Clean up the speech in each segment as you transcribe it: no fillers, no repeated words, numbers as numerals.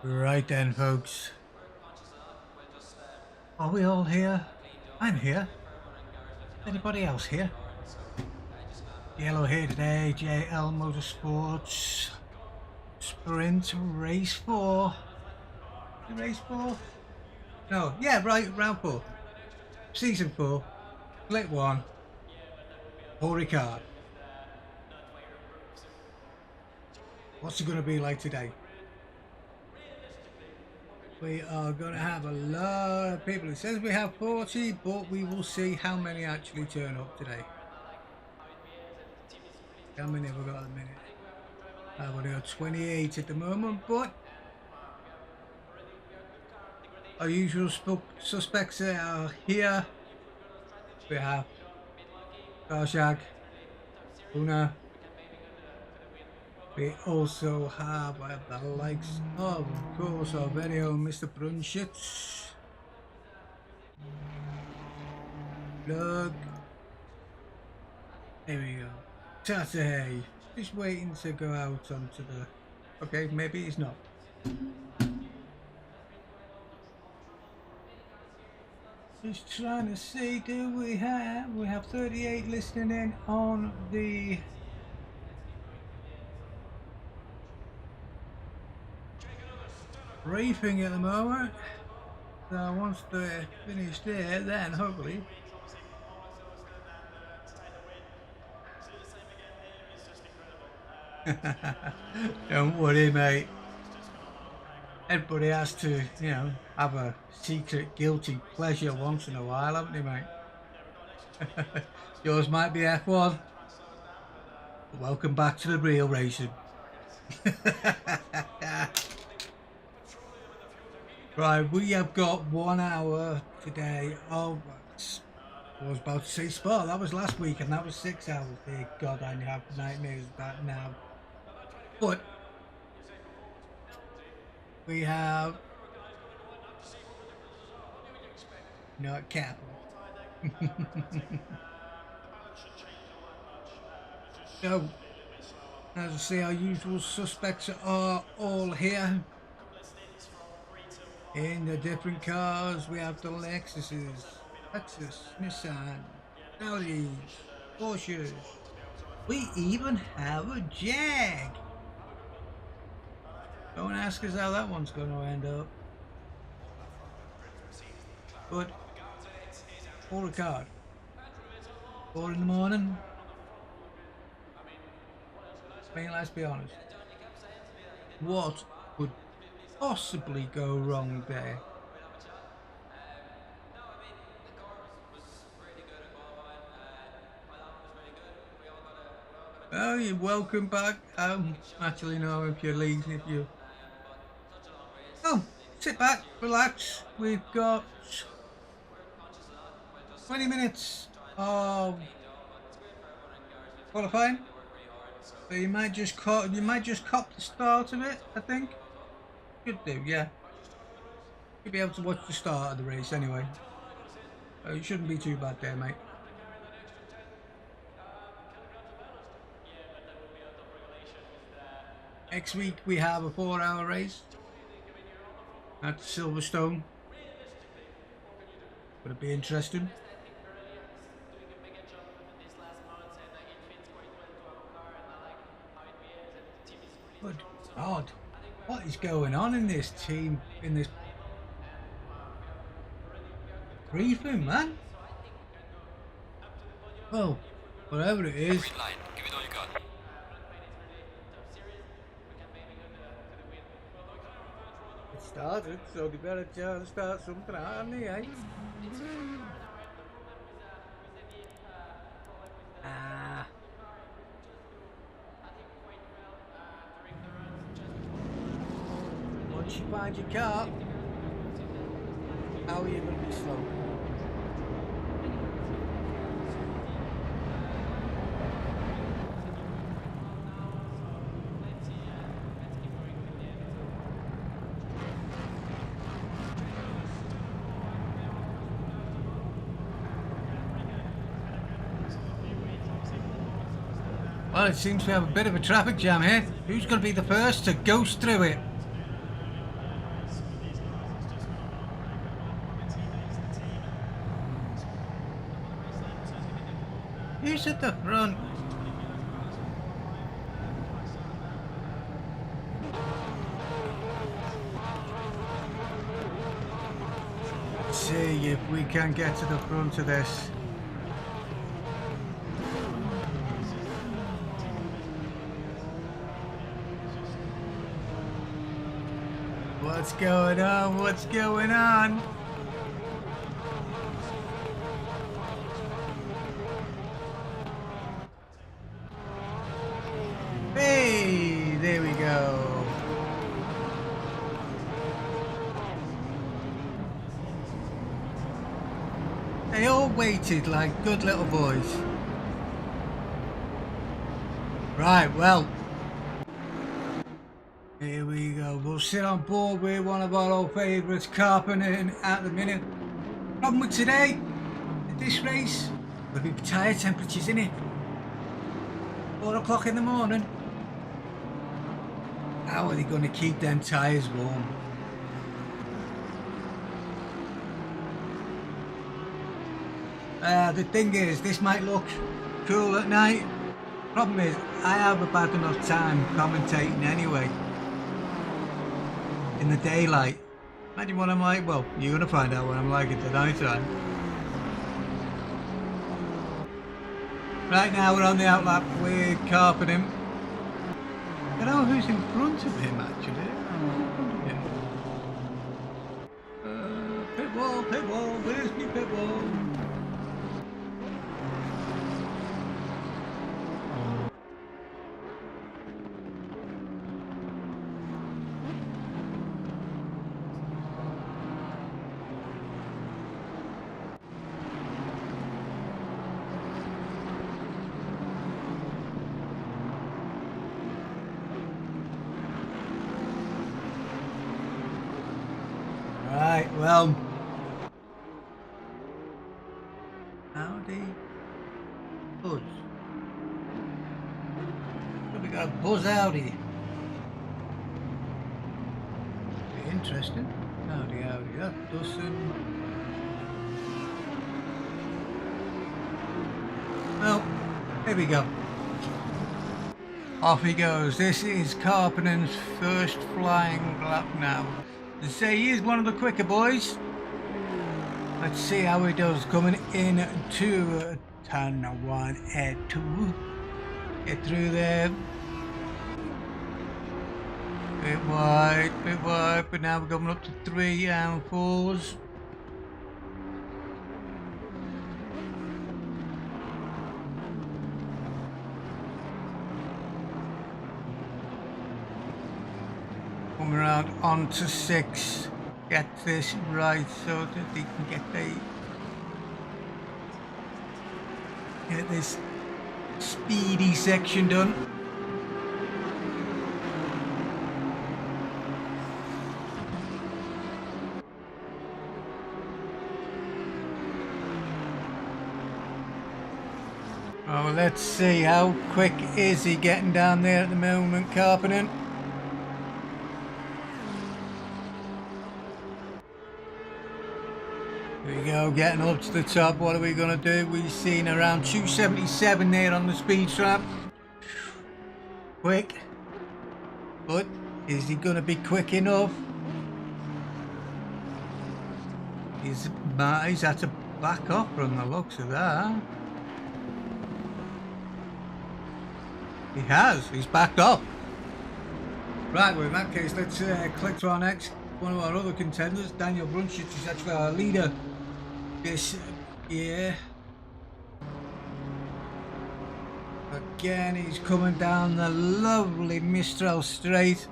Right then, folks. Are we all here? I'm here. Anybody else here? Yellow here today. JL Motorsports. Sprint race 4. Race 4? No, yeah, right, round 4. Season 4. Split 1. Or Ricard. What's it going to be like today? We are going to have a lot of people. It says we have 40, but we will see how many actually turn up today. How many have we got at the minute? I've only got 28 at the moment, but our usual suspects are here. We have Karshag, Una. We also have the likes of course, our very own Mr. Brunschitz. Look. There we go. Tate. Just waiting to go out onto the... Okay, maybe he's not. Just trying to see, do we have 38 listening in on the briefing at the moment. So once they're finished there, then hopefully don't worry, mate. Everybody has to, you know, have a secret guilty pleasure once in a while, haven't they, mate? Yours might be F1. Welcome back to the real racing. Right, we have got 1 hour today of, I was about to say Spa, that was last week, and that was 6 hours. Dear God, I have nightmares of that now. But we have not capital. So, as I say, our usual suspects are all here. In the different cars, we have the Lexuses, Lexus, Nissan, Audis, Porsches. We even have a Jag. Don't ask us how that one's going to end up. But for a card, 4 in the morning. I mean, let's be honest. What could possibly go wrong there? Oh, you're welcome back. Actually, no, if you're leaving, if you... Oh, sit back, relax. We've got 20 minutes of qualifying. So you might just cop the start of it, I think. Should do, yeah. You'll be able to watch the start of the race anyway. So it shouldn't be too bad there, mate. Next week we have a 4-hour race at Silverstone. Would it be interesting? Good God, what is going on in this team, in this briefing, man? Well, whatever it is. Green line, give it all you got. It started, so they better start something out, haven't they, eh? Once you find your car, how are you going to be slow? Well, it seems we have a bit of a traffic jam here. Who's going to be the first to ghost through it? Who's at the front? Let's see if we can get to the front of this. What's going on? What's going on? Hey, there we go. They all waited like good little boys. Right, well. Here we go. We'll sit on board with one of our old favourites, carpeting at the minute. Problem with today, at this race, will be tyre temperatures in it. 4 o'clock in the morning. How are they going to keep them tyres warm? The thing is, this might look cool at night. Problem is, I have a bad enough time commentating anyway. In the daylight. Imagine what I'm like. Well, you're going to find out what I'm like at the night time. Right now we're on the outlap with carpeting. I don't know who's in front of him actually. Pit wall, where's my pit wall? Right, well, howdy, buzz. We got a buzz Audi. Be interesting. Howdy, that doesn't. Well, here we go. Off he goes. This is Carpenter's first flying lap now. They say he is one of the quicker boys. Let's see how he does coming in to turn 1 and 2. Get through there. Bit wide, but now we're going up to 3 and 4s. Come around onto 6. Get this right so that they can get this speedy section done. Oh, let's see how quick is he getting down there at the moment, Carpenter. Here we go, getting up to the top. What are we going to do? We've seen around 277 there on the speed trap. Quick. But is he going to be quick enough? He's had to back off from the looks of that. He has. He's backed off. Right, well in that case, let's click to our next one of our other contenders. Daniel Brunchich is actually our leader this year. Again, he's coming down the lovely Mistral Straight.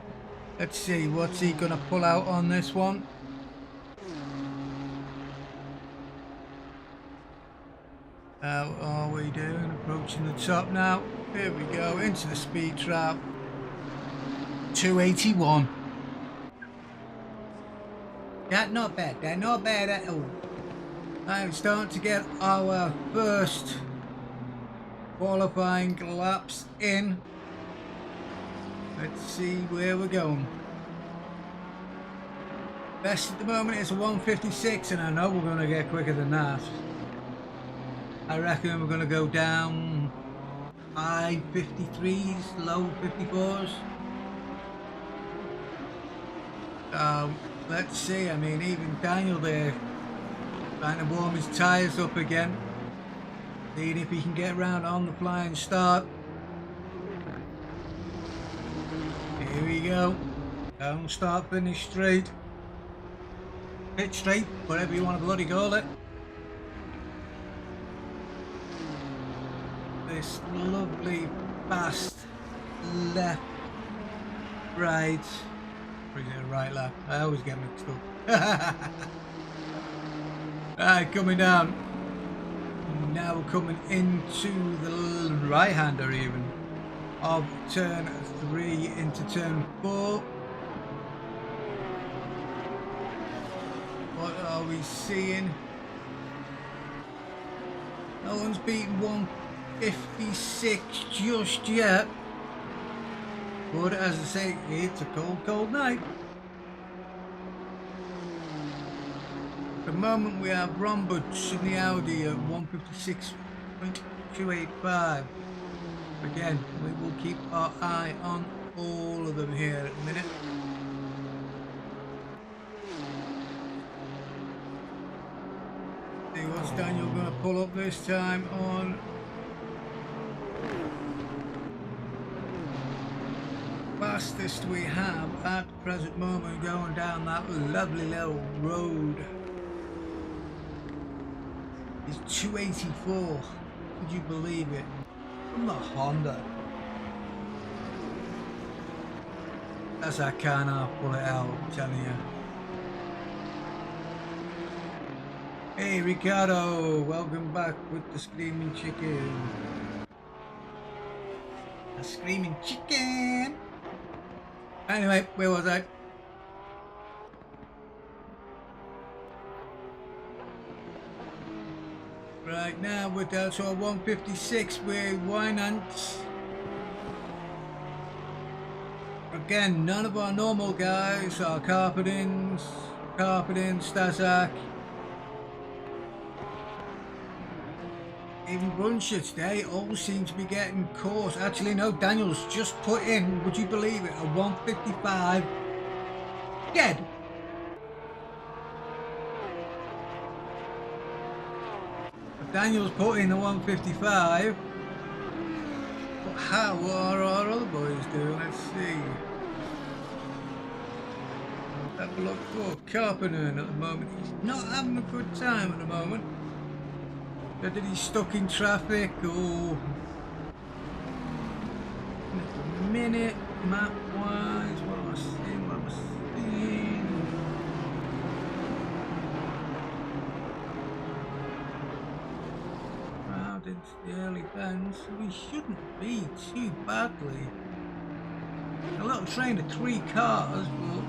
Let's see, what's he going to pull out on this one? How are we doing? Approaching the top now. Here we go, into the speed trap. 281. That's not bad. That's not bad at all. I'm starting to get our first qualifying laps in. Let's see where we're going. Best at the moment is a 156, and I know we're going to get quicker than that. I reckon we're going to go down high 53s, low 54s. Let's see. I mean, even Daniel there trying to warm his tyres up again, seeing if he can get around on the flying start. Here we go. Down, start, finish straight. Pit straight, whatever you want to bloody call it. This lovely fast left, right. Or is it a right left? I always get mixed up. Right, coming down. Now we're coming into the right-hander even of turn 3 into turn 4. What are we seeing? No one's beaten 156 just yet. But as I say, it's a cold, cold night. At the moment we have Roberts in the Audi at 156.285. Again, we will keep our eye on all of them here at the minute. See what's Daniel going to pull up this time on. Fastest we have at the present moment going down that lovely little road is 284. Would you believe it? From the Honda. That's I can't half pull it out, I'm telling you. Hey Ricardo, welcome back with the Screaming Chicken. The Screaming Chicken. Anyway, where was I? Right now we're down to a 156 with Wynant. Again, none of our normal guys are Carpedin, Stazak. Even Brunswick today all seem to be getting caught. Actually, no, Daniel's just put in, would you believe it, a 155 dead. Daniel's put in a 155. But how are our other boys doing? Let's see. Have a look for Carpenter at the moment. He's not having a good time at the moment. Whether he's stuck in traffic or in a minute, map wise, what am I seeing? What am I seeing? Round into the early bends, so we shouldn't be too badly. A little train of 3 cars, but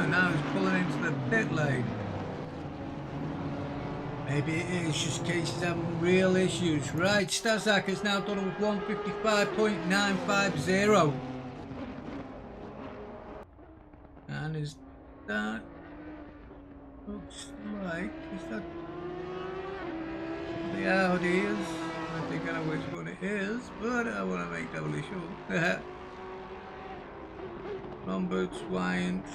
now he's pulling into the pit lane. Maybe it is just cases having real issues. Right, Stazak has now done a 155.950. And is that, looks like, is that the Audi is? I think I know which one it is, but I want to make doubly sure. Roberts, Wyant.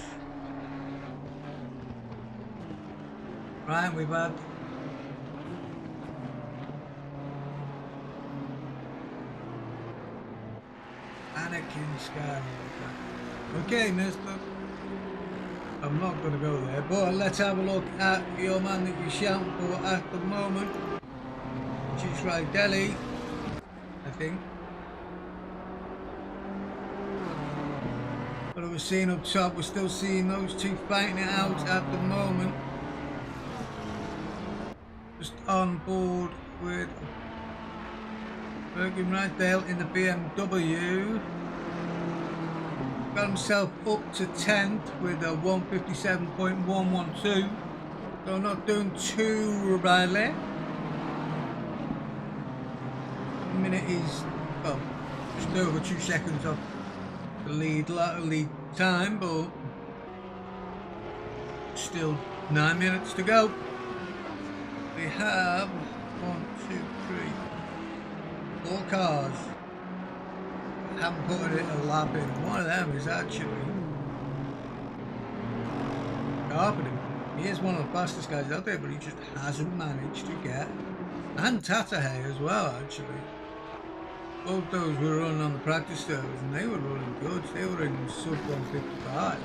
Right, we've had Anakin Skywalker. Okay, mister. I'm not going to go there, but let's have a look at your man that you're shouting for at the moment, which is right, Delhi, I think. What I was seeing up top, we're still seeing those two fighting it out at the moment. Just on board with Bergen Rydell in the BMW. Got himself up to 10th with a 157.112. So not doing too badly. At the minute he's, well, just over 2 seconds off the lead time, but Still 9 minutes to go. We have 1, 2, 3, 4 cars. Haven't put it a lap in. One of them is actually carpeting. He is one of the fastest guys out there, but he just hasn't managed to get. And Tatahay as well, actually. Both those were running on the practice servers, and they were running good. They were in sub 155.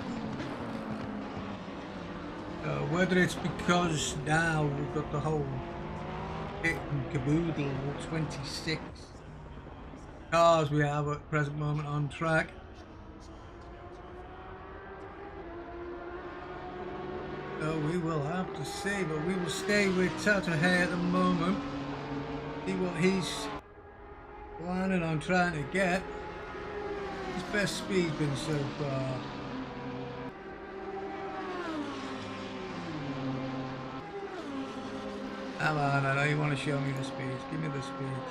Whether it's because now we've got the whole kit and caboodle, 26 cars we have at the present moment on track. So we will have to see, but we will stay with Tatahay at the moment. See what he's planning on trying to get. His best speed's been so far. Come on, I know you want to show me the speeds. Give me the speeds.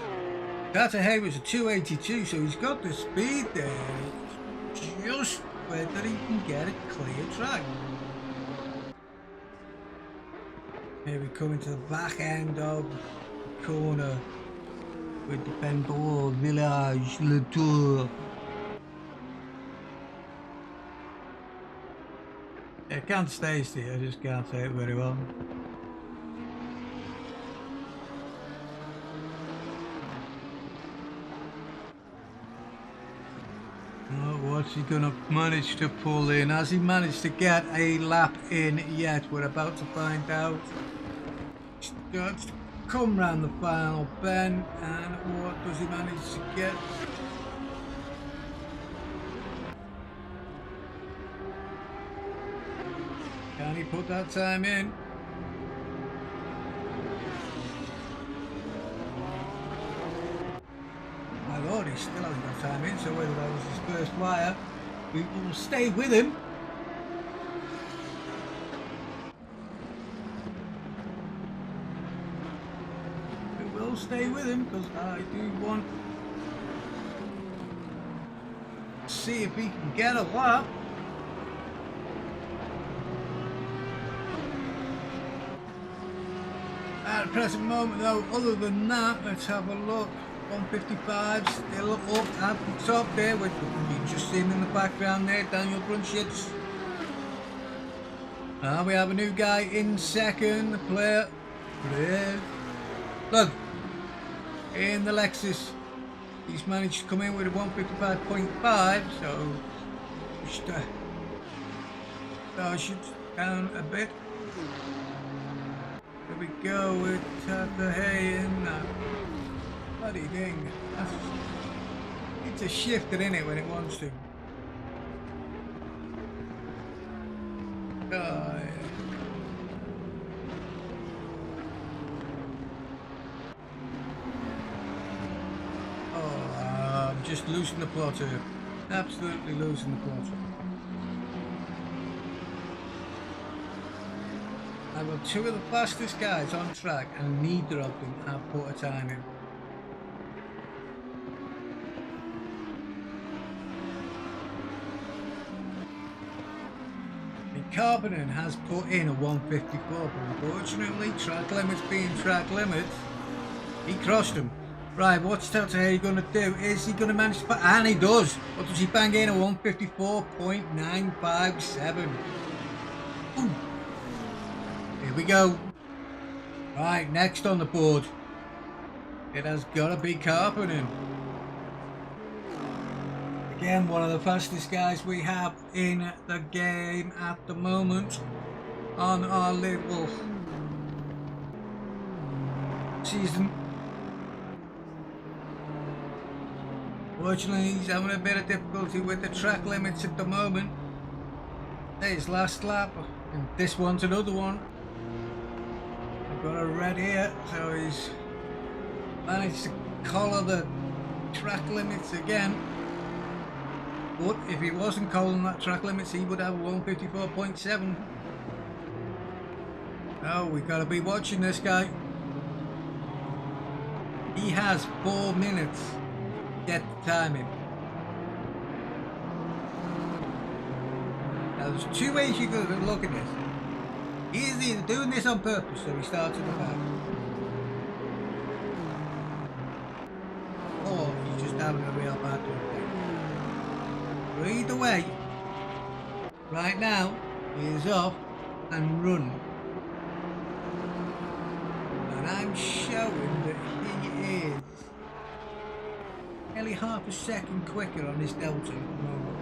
Tatahay was a 282, so he's got the speed there. It's just whether he can get a clear track. Here we come into the back end of the corner with the Penbourg Village Le Tour. I can't stay still, I just can't say it very well. What's he gonna manage to pull in? Has he managed to get a lap in yet? We're about to find out. Starts to come round the final bend, and what does he manage to get? Can he put that time in? Lord, he still hasn't got time in, so whether that was his first wire, we will stay with him. We will stay with him because I do want to see if he can get a lap. At the present moment though, other than that, let's have a look. 155 still up at the top there with you just seen in the background there, Daniel Brunschitz. We have a new guy in second, the player look in the Lexus. He's managed to come in with a 155.5, so just shoot down a bit. Here we go with Tatahay in that. Bloody thing. It's a shifter in it when it wants to. I'm just losing the plot here. Absolutely losing the plot. I've got two of the fastest guys on track and neither of them have put a time in. Carbonin has put in a 154, but unfortunately, track limits being track limits, he crossed them. Right, what's Tatahay going to do? Is he going to manage to put, and he does. What does he bang in? A 154.957. Ooh. Here we go. Right, next on the board, it has got to be Carbonin. Again, one of the fastest guys we have in the game at the moment on our little season. Fortunately, he's having a bit of difficulty with the track limits at the moment. There's his last lap, and this one's another one. I've got a red here, so he's managed to collar the track limits again. But if he wasn't calling that track limits, he would have a 154.7. Oh, we got to be watching this guy. He has 4 minutes to get the time in. Now, there's two ways you could look at this. He's either doing this on purpose, so he starts at the back, or he's just having a real bad day. But either way, right now, he is off and run. And I'm showing that he is nearly half a second quicker on this delta at the moment.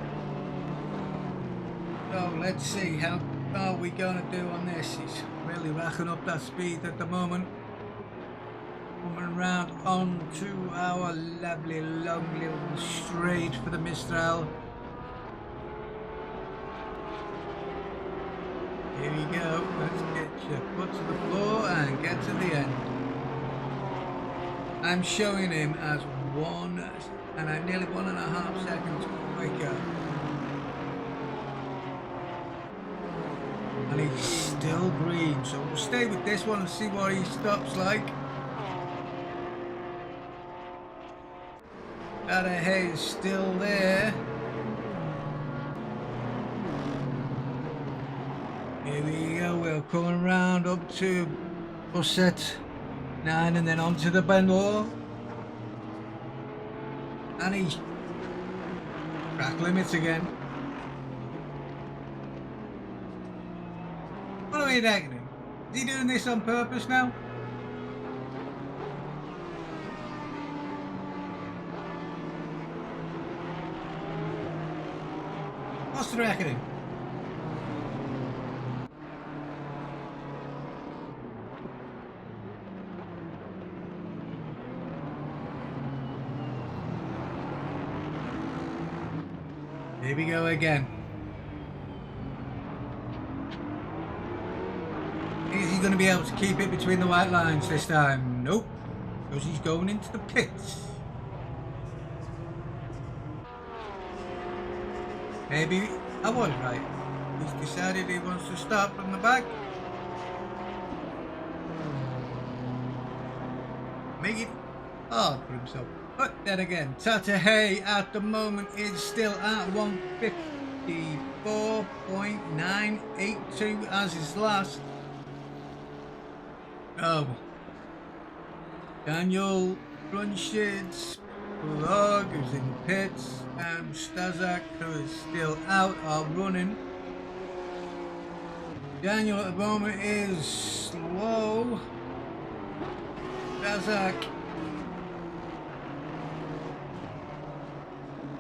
So let's see how are we going to do on this. He's really racking up that speed at the moment. Coming round onto our lovely long little straight for the Mistral. Here we go. Let's get your foot to the floor and get to the end. I'm showing him as nearly 1.5 seconds quicker. And he's still green, so we'll stay with this one and see what he stops like. That hay is still there. Here we go, we're coming round up to Busset 9 and then onto the Benor. And he's track limits again. What are we reckoning? Is he doing this on purpose now? What's the reckoning? Here we go again. Is he going to be able to keep it between the white lines this time? Nope, because he's going into the pits. Maybe I was right. He's decided he wants to start from the back. Make it hard for himself. But then again, Tata Hay at the moment is still at 154.982 as his last. Oh, Daniel Brunshid's Plug is in pits, and Stazak, who is still out, are running. Daniel at the moment is slow. Stazak,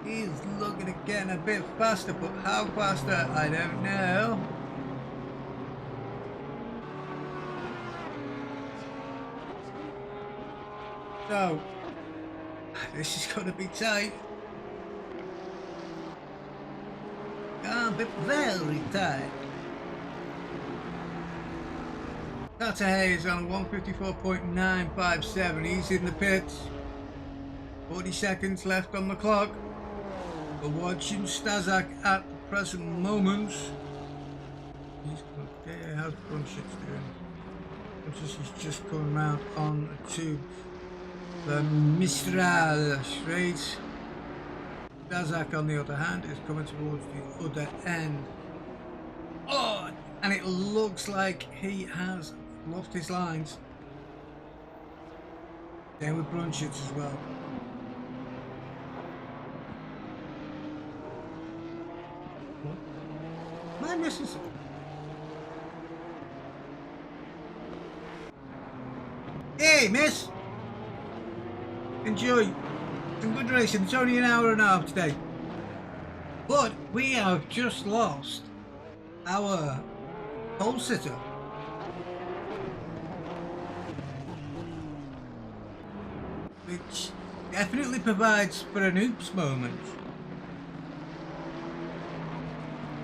he's looking at getting a bit faster, but how faster, I don't know. So, this is going to be tight. Can't be very tight. Tata Hay is on 154.957. He's in the pits. 40 seconds left on the clock. We're watching Stazak at the present moment. He's okay. How's Brunshit's doing? He's just coming round on to the Mistral straight. Stazak, on the other hand, is coming towards the other end. Oh, and it looks like he has lost his lines. Then with Brunshit's as well. What? Am I missing something? Hey, miss! Enjoy some good racing. It's only an hour and a half today. But we have just lost our pole sitter. Which definitely provides for an oops moment.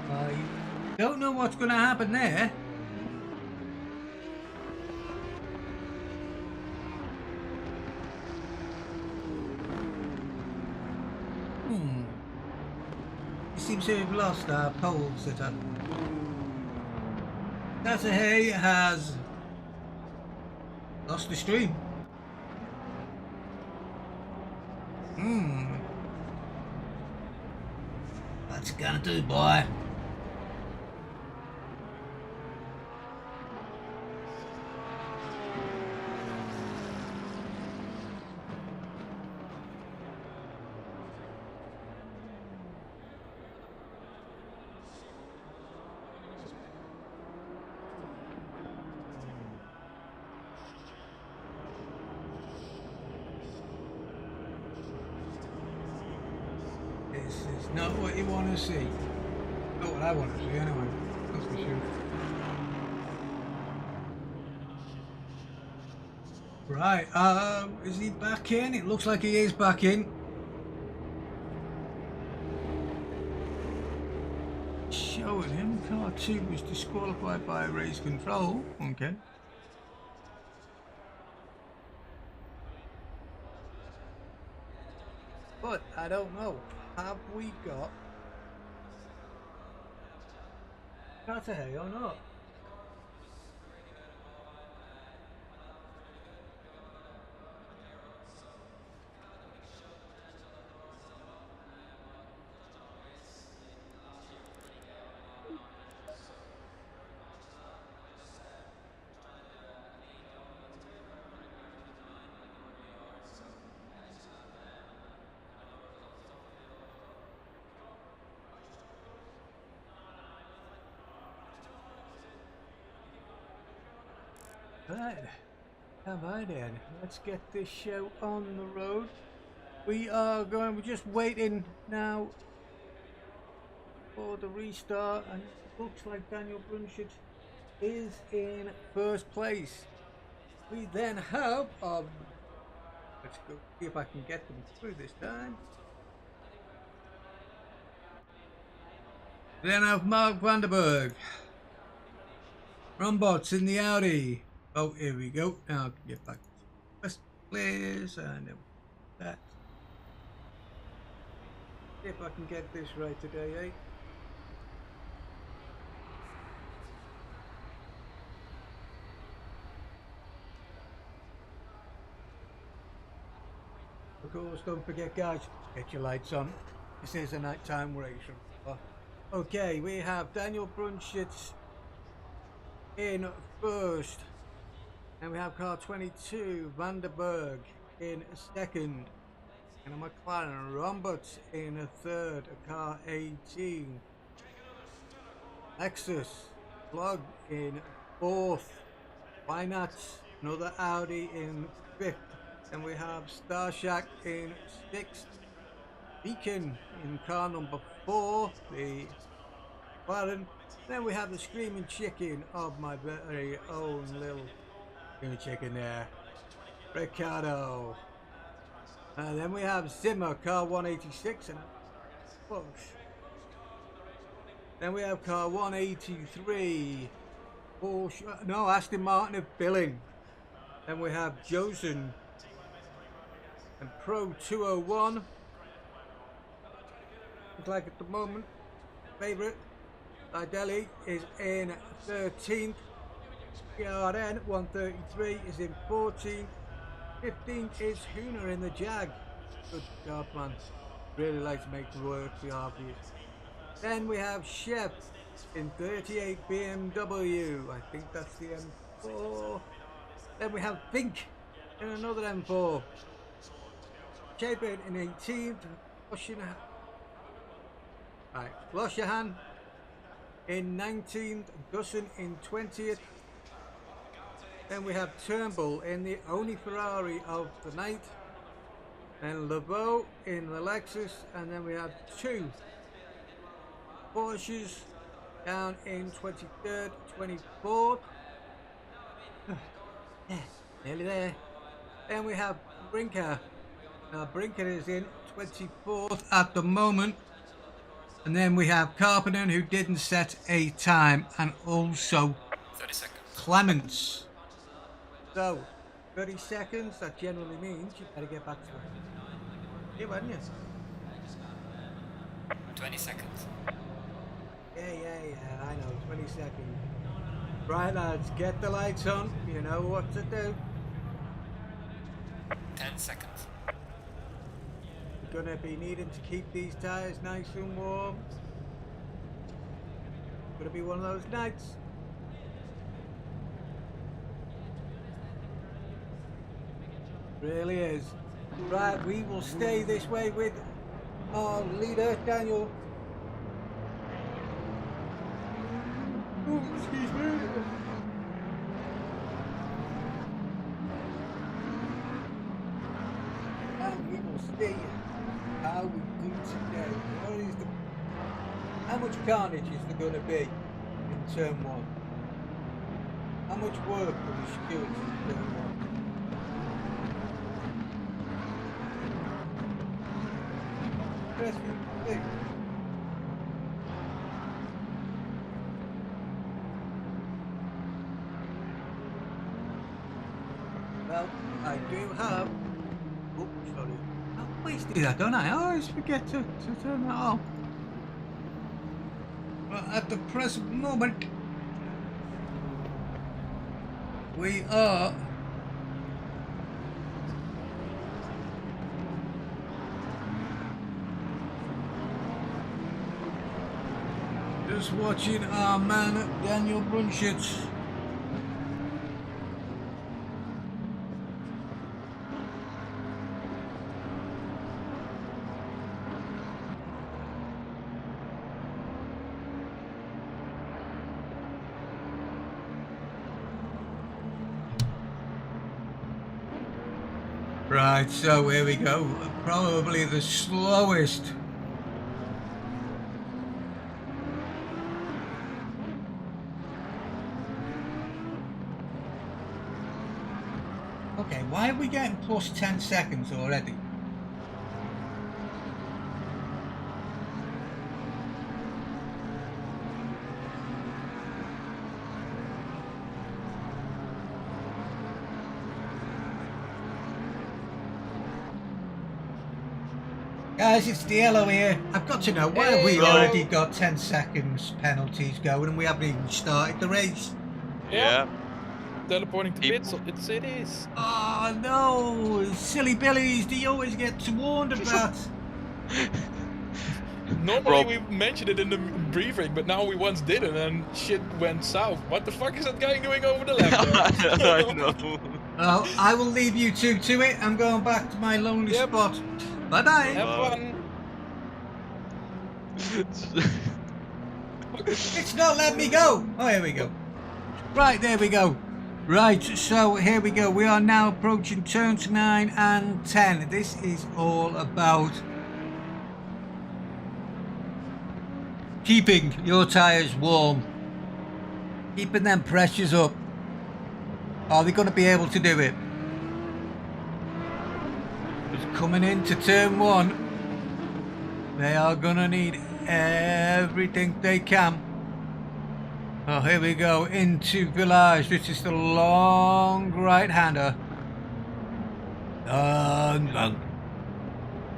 I don't know what's going to happen there. It seems to have lost our pole sitter. Tata Hay has lost the stream. What's it gonna do, boy? It's not what you want to see. Not what I want to see anyway. That's for sure. Right, is he back in? It looks like he is back in. Showing him car 2 was disqualified by race control. Okay. But I don't know. Have we got Carter or not? Right, come on then, let's get this show on the road. We're just waiting now for the restart, and it looks like Daniel Brunshut is in first place. We then have, let's go see if I can get them through this time. Then have Mark Vanderberg. Rombots in the Audi. Oh, here we go. Now I can get back to first place and that. See if I can get this right today, eh? Of course, don't forget, guys, get your lights on. This is a nighttime race. Okay, we have Daniel Brunshut in first. And we have car 22, Vanderberg, in second. And a McLaren Roberts in a third, car 18. Lexus, Plug in fourth. Wynat, another Audi in fifth. And we have Starshack in sixth. Beacon in car number 4, the McLaren. Then we have the Screaming Chicken of my very own little chicken there, Ricardo. And then we have Zimmer, car 186, and push. Then we have car 183, Porsche, no, Aston Martin of Billing. Then we have Josen and Pro 201. Looks like at the moment, favourite, Ideli is in 13th. PRN 133 is in 14th. 15th is Hooner in the Jag. Good job, man. Really like to make the work for you. Then we have Chev in 38 BMW. I think that's the M4. Then we have Fink in another M4. Chapin in 18th. Gloshahan in 19th. Dussin in 20th. Then we have Turnbull in the only Ferrari of the night. Then Lebeau in the Lexus. And then we have 2 Porsches down in 23rd, 24th. Yeah, nearly there. Then we have Brinker. Now Brinker is in 24th at the moment. And then we have Carpenter, who didn't set a time, and also 30 seconds. Clements. So, 30 seconds, that generally means you better get back to it. Yeah, wouldn't you? 20 seconds. Yeah, I know, 20 seconds. Right, lads, get the lights on. You know what to do. 10 seconds. We're going to be needing to keep these tyres nice and warm. It's going to be one of those nights. Really is. Right, we will stay this way with our leader, Daniel. Oh, excuse me. And we will see how we do today. What is How much carnage is there going to be in turn 1? How much work will be secured in turn 1? Interesting thing. Well, I do have. Oh, sorry. I always do that, don't I? I always forget to turn that off. But at the present moment, we are just watching our man Daniel Brunshitz. Right, so here we go. Probably the slowest. Okay, why are we getting plus 10 seconds already? Guys, it's DLO here. I've got to know, why have we already got 10 seconds penalties going and we haven't even started the race? Yeah. Teleporting to pits, it is. Oh no, silly billies, do you always get warned about? Normally we mentioned it in the briefing, but now we once didn't and shit went south. What the fuck is that guy doing over the left? I know. Well, I will leave you two to it. I'm going back to my lonely spot. Bye-bye. Have fun. It's not letting me go. Oh, here we go. Right, there we go. Right, so here we go. We are now approaching turns 9 and 10. This is all about keeping your tyres warm, keeping them pressures up. Are they going to be able to do it? Just coming into turn 1, they are going to need everything they can. Oh, here we go into Village. This is the long right-hander. And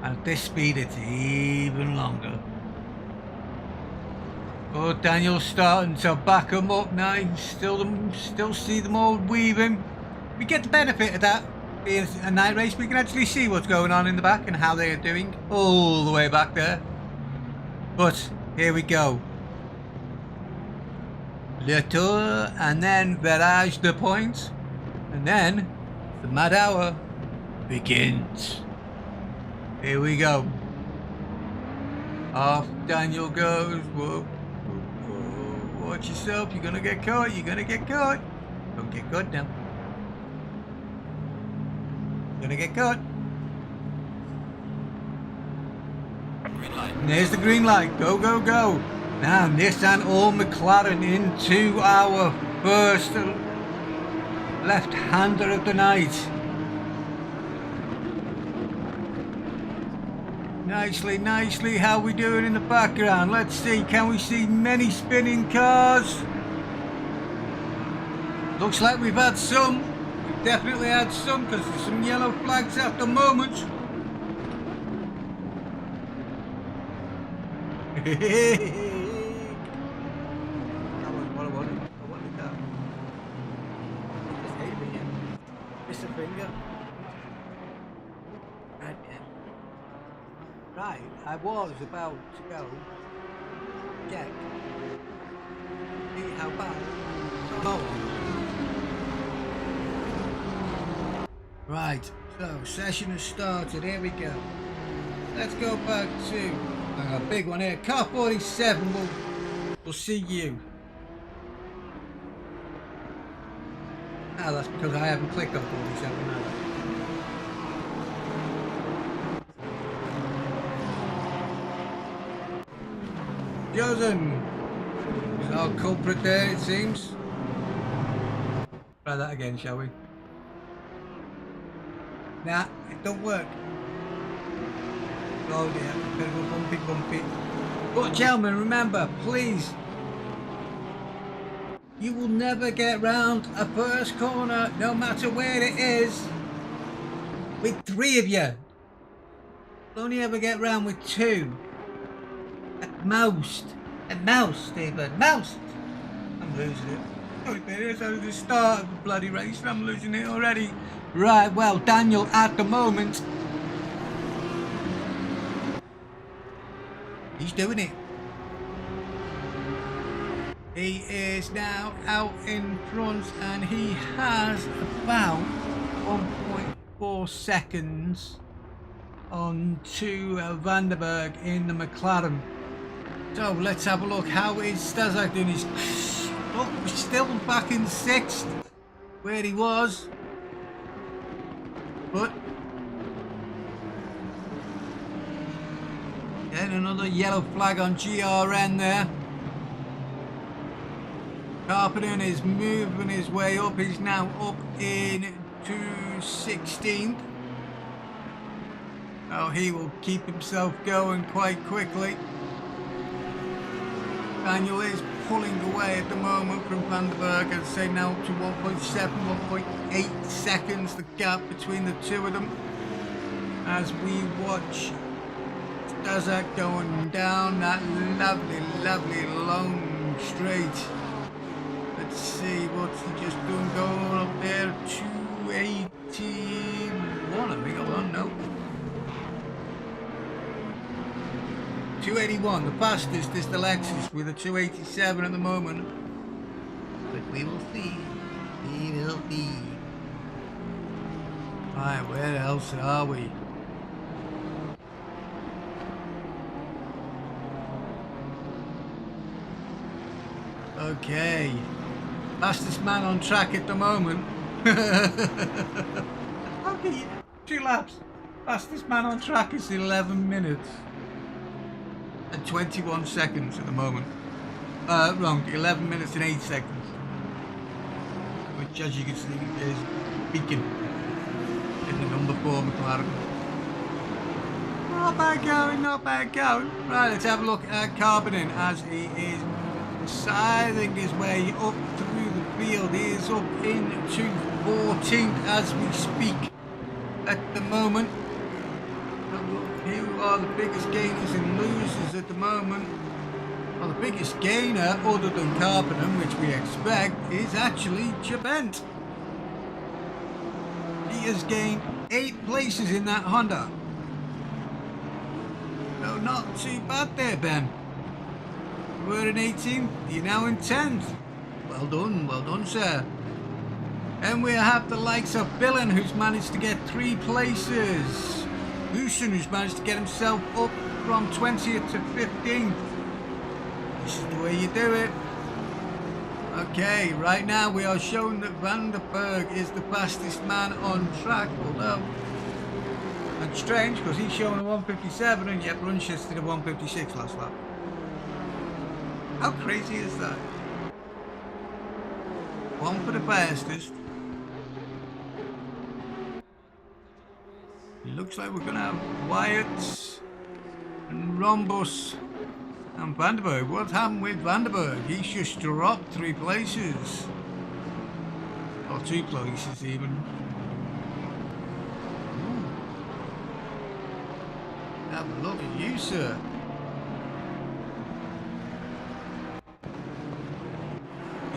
at this speed, it's even longer. Oh, Daniel's starting to back them up now. You can still see them all weaving. We get the benefit of that. Being a night race, we can actually see what's going on in the back and how they are doing all the way back there. But here we go. Le Tour, and then Village de Pointe, and then the mad hour begins. Here we go. Off Daniel goes. Whoa, whoa, whoa. Watch yourself, you're gonna get caught, you're gonna get caught. Don't get caught now. You're gonna get caught. Green light. And there's the green light. Go, go, go. Now Nissan or McLaren into our first left-hander of the night. Nicely, nicely. How we doing in the background? Let's see. Can we see many spinning cars? Looks like we've had some. We've definitely had some because there's some yellow flags at the moment. Right, I was about to go check. See how bad. Right, so session has started. Here we go. Let's go back to a big one here. Car 47. We'll see you. Ah, that's because I haven't clicked on 47 now. chosen. There's our culprit there, it seems. Try that again, shall we? Nah, it don't work. Oh dear, bit of a bumpy. But gentlemen, remember, please, you will never get round a first corner, no matter where it is, with 3 of you. You'll only ever get round with 2. At most. At most, Stephen. Most. I'm losing it. It's only the start of the bloody race and I'm losing it already. Right, well, Daniel, at the moment, he's doing it. He is now out in front and he has about 1.4 seconds on to Vandenberg in the McLaren. So let's have a look. How is Stazak doing? He's still back in 6th where he was. But then another yellow flag on GRN there. Carpenter is moving his way up. He's now up in to 16th. Oh, he will keep himself going quite quickly. Daniel is pulling away at the moment from Vandenberg, I'd say now up to 1.7, 1.8 seconds, the gap between the 2 of them. As we watch Stazak going down that lovely long straight. Let's see, what's he just doing, going up there, 281, I think, hold on, no. 281, the fastest is the Lexus with a 287 at the moment. But we will see. We will see. Right, where else are we? Okay. Fastest man on track at the moment. Okay, 2 laps. Fastest man on track is 11 minutes. And 21 seconds at the moment. Wrong, 11 minutes and 8 seconds. Which, as you can see, is Beacon in the number 4 McLaren. Not bad going, not bad going. Right, let's have a look at Carpeting as he is scything his way up through the field. He is up into 14th as we speak at the moment. Who are the biggest gainers and losers at the moment? Well, the biggest gainer, other than Carpenter, which we expect, is actually Chabent. He has gained 8 places in that Honda. So not too bad there, Ben. You were in 18th, you're now in 10th. Well done, sir. And we have the likes of Billen, who's managed to get 3 places. Hooson, who's managed to get himself up from 20th to 15th. This is the way you do it. Okay, right now we are showing that Vandenberg is the fastest man on track, although that's strange because he's showing a 157 and yet Brunchester did a 156 last lap. How crazy is that? One for the fastest. It looks like we're going to have Wyatt and Rhombus and Vandenberg. What's happened with Vandenberg? He's just dropped 3 places. Or 2 places even. Ooh. Have a look at you, sir.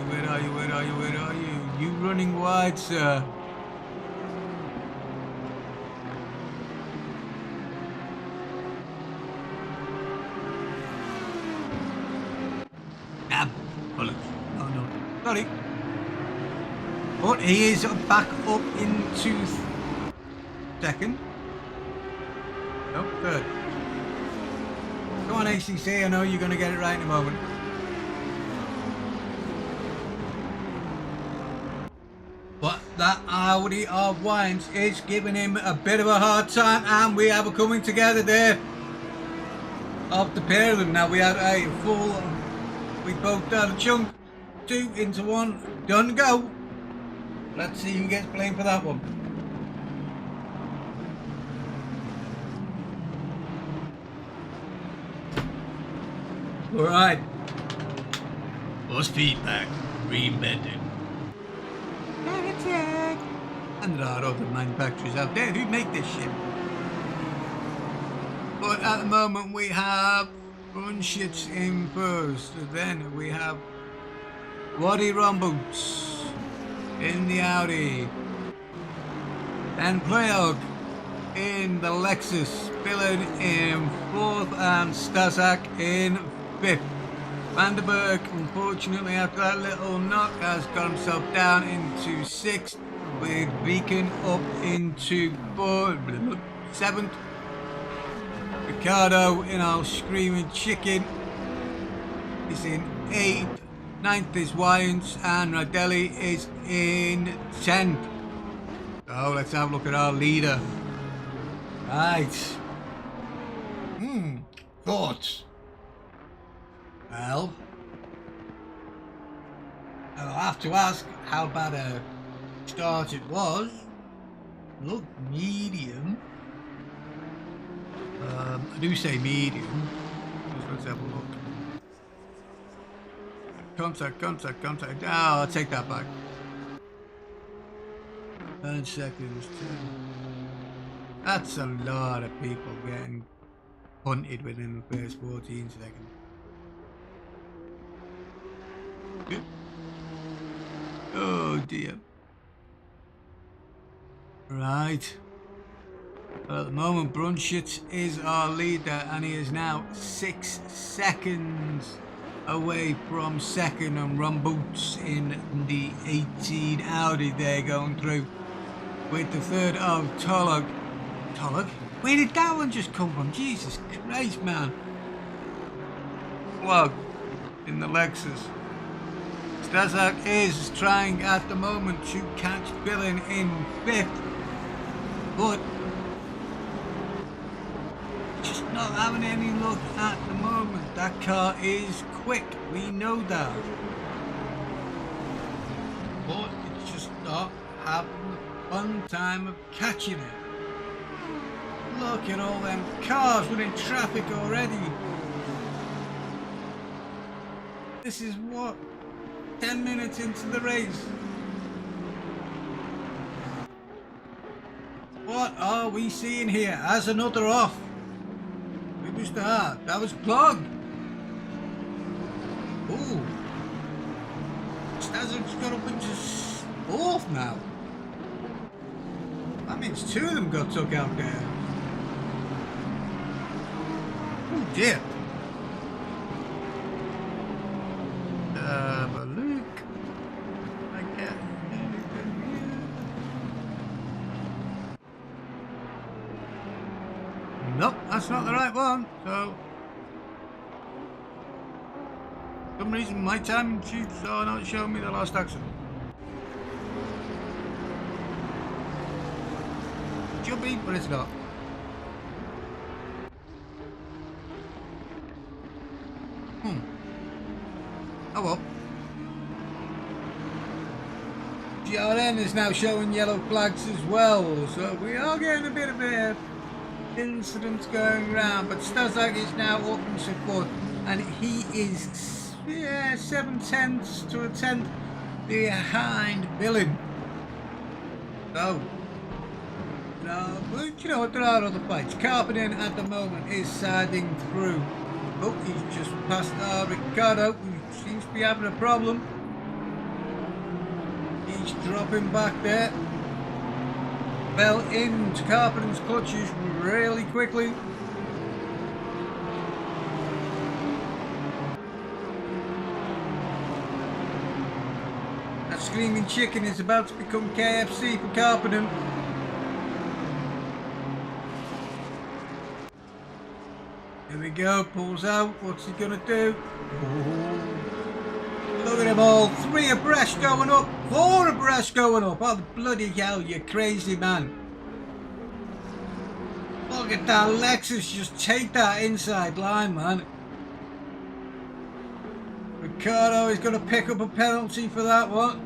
Where are you? Where are you? Where are you? You running wide, sir. Oh no, sorry. But he is back up into 2nd. No, 3rd. Come on, ACC, I know you're going to get it right in a moment. But that Audi of Wines is giving him a bit of a hard time, and we have a coming together there. of the pair of them. Now we had a full, we both had a chunk, 2 into 1, done to go. Let's see who gets blamed for that one. Alright. What's feedback? Reinvented. And there are other manufacturers out there who make this shit. But at the moment we have run shits in first. Then we have Waddy Romboots in the Audi. Then Playog in the Lexus. Billin in 4th and Staszak in 5th. Vandenberg, unfortunately, after that little knock, has got himself down into 6th, with Beacon up into 7th. Ricardo in our Screaming Chicken is in 8th. 9th is Wyans, and Radelli is in 10th. So let's have a look at our leader. Right. Thoughts? Well, I'll have to ask how bad a start it was. Look, medium. I do say medium. Let's have a look. Contact. Oh, I'll take that back. 10 seconds. That's a lot of people getting punted within the first 14 seconds. Oh dear. Right. Well, at the moment, Brunschitz is our leader, and he is now 6 seconds away from second, and Romboots in the 18 Audi there going through with the third of Tolog. Where did that one just come from? Jesus Christ, man. Plug in the Lexus. Staszak is trying at the moment to catch Billin in 5th, but just not having any luck at the moment. That car is quick, we know that, but it's just not having a fun time of catching it. Look at all them cars within traffic already. This is what, 10 minutes into the race. What are we seeing here? As another off. Who was that? That was Plug. Ooh. Staszak's got up into 4th now. That means 2 of them got took out there. Oh dear. Have a look. I can't. Nope, that's not the right one. So, for some reason my timing sheets are not showing me the last accident. It should be, but it's not. Oh well. GRN is now showing yellow flags as well, so we are getting a bit of a incidents going around, but Staszak is now up in support, and he is 7/10 to a 10th behind Billin. So, but you know what, there are other fights. Carpenter at the moment is siding through. Oh, he's just passed Ricardo, who seems to be having a problem. He's dropping back there. Fell into Carpenter's clutches really quickly. That Screaming Chicken is about to become KFC for Carpenter. Here we go, pulls out. What's he gonna do? Oh. Look at them all. 3 abreast going up. 4 abreast going up. Oh, bloody hell, you crazy man. Look Look at that Lexus just take that inside line, man. Ricardo is going to pick up a penalty for that one.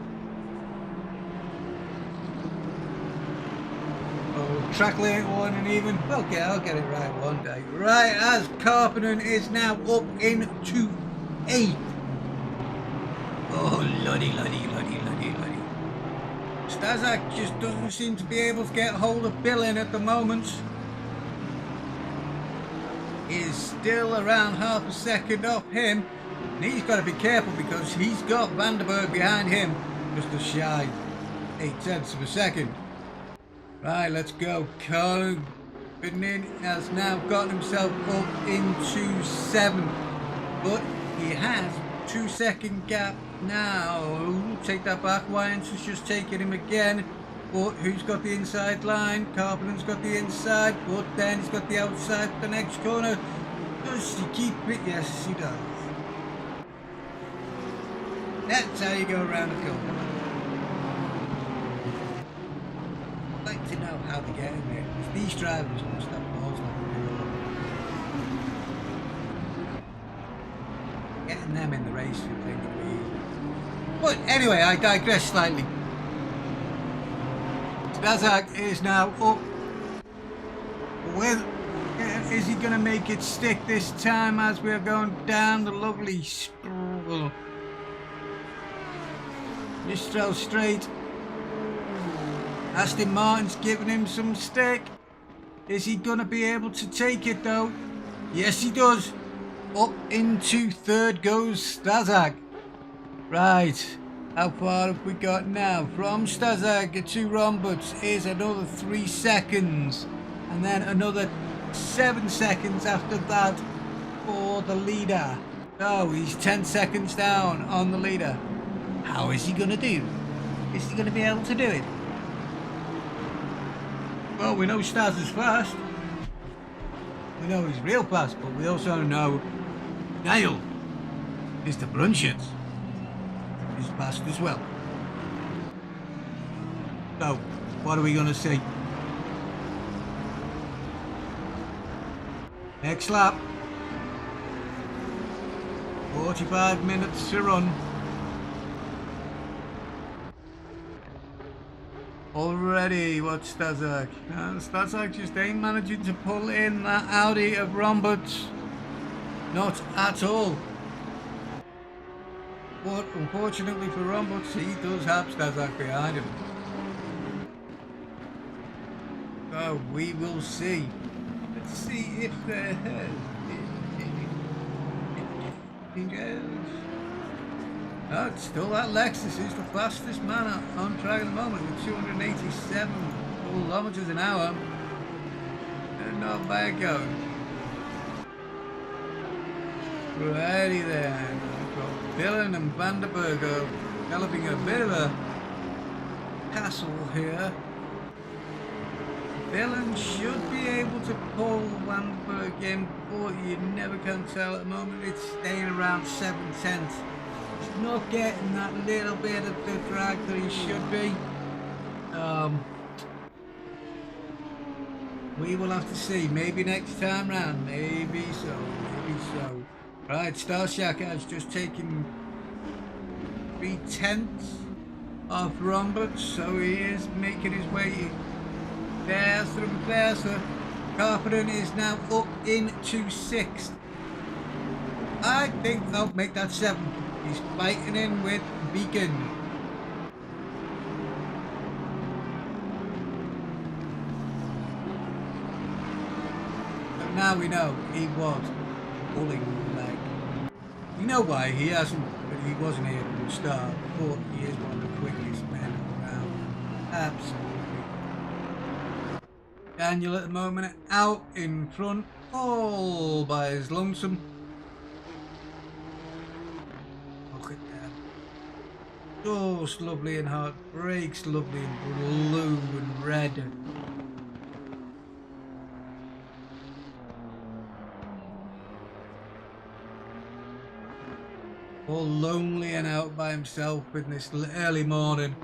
Oh, track lane one and even. Okay, I'll get it right one day. Right, as Carpenter is now up into 8th. Oh, lordy. Stazak just doesn't seem to be able to get hold of Bill in at the moment. Is still around half a second off him. And he's got to be careful because he's got Vanderberg behind him. Just a shy 0.8 of a second. Right, let's go. Carpenter has now gotten himself up into 7th. But he has 2-second gap now. Take that back. Wyans is just taking him again. But who's got the inside line? Carpenter's got the inside, but then he's got the outside for the next corner. Does he keep it? Yes, he does. That's how you go around the corner. I'd like to know how to get in there. These drivers must have balls like they getting them in the race would think it'd be easy. But anyway, I digress slightly. Stazak is now up with. Is he going to make it stick this time as we're going down the lovely Mistral Straight? Aston Martin's giving him some stick. Is he going to be able to take it though? Yes, he does. Up into 3rd goes Stazak. Right. How far have we got now? From Stazak to Romberts is another 3 seconds. And then another 7 seconds after that for the leader. So he's 10 seconds down on the leader. How is he going to do? Is he going to be able to do it? Well, we know Staz is fast. We know he's real fast, but we also know Niall, Mr. Brunshits, is fast as well. So, what are we going to see? Next lap. 45 minutes to run. Already, what's Stazak? Stazak just ain't managing to pull in that Audi of Romberts. Not at all. But unfortunately for Romberts, he does have Stazak behind him. So we will see. Let's see if there has Oh, it's still that Lexus is the fastest man on track at the moment with 287 kilometers an hour. And not bad going. Righty then. We've got Dillon and Vanderberg developing a bit of a hassle here. Dillon should be able to pull Vanderberg in, but you never can tell at the moment. It's staying around 7/10. He's not getting that little bit of the drag that he should be. We will have to see. Maybe next time round. Maybe so. Maybe so. Right, Starshack has just taken 3/10 of Romberts, so he is making his way faster and faster. Carpenter is now up into 6th. I think they'll make that 7th. He's fighting in with Beacon. But now we know he was pulling leg. We know why he hasn't, but he wasn't here from the start. But he is one of the quickest men around. Absolutely. Daniel at the moment out in front, all by his lonesome. Doors lovely and hot, brakes lovely and blue and red. All lonely and out by himself in this early morning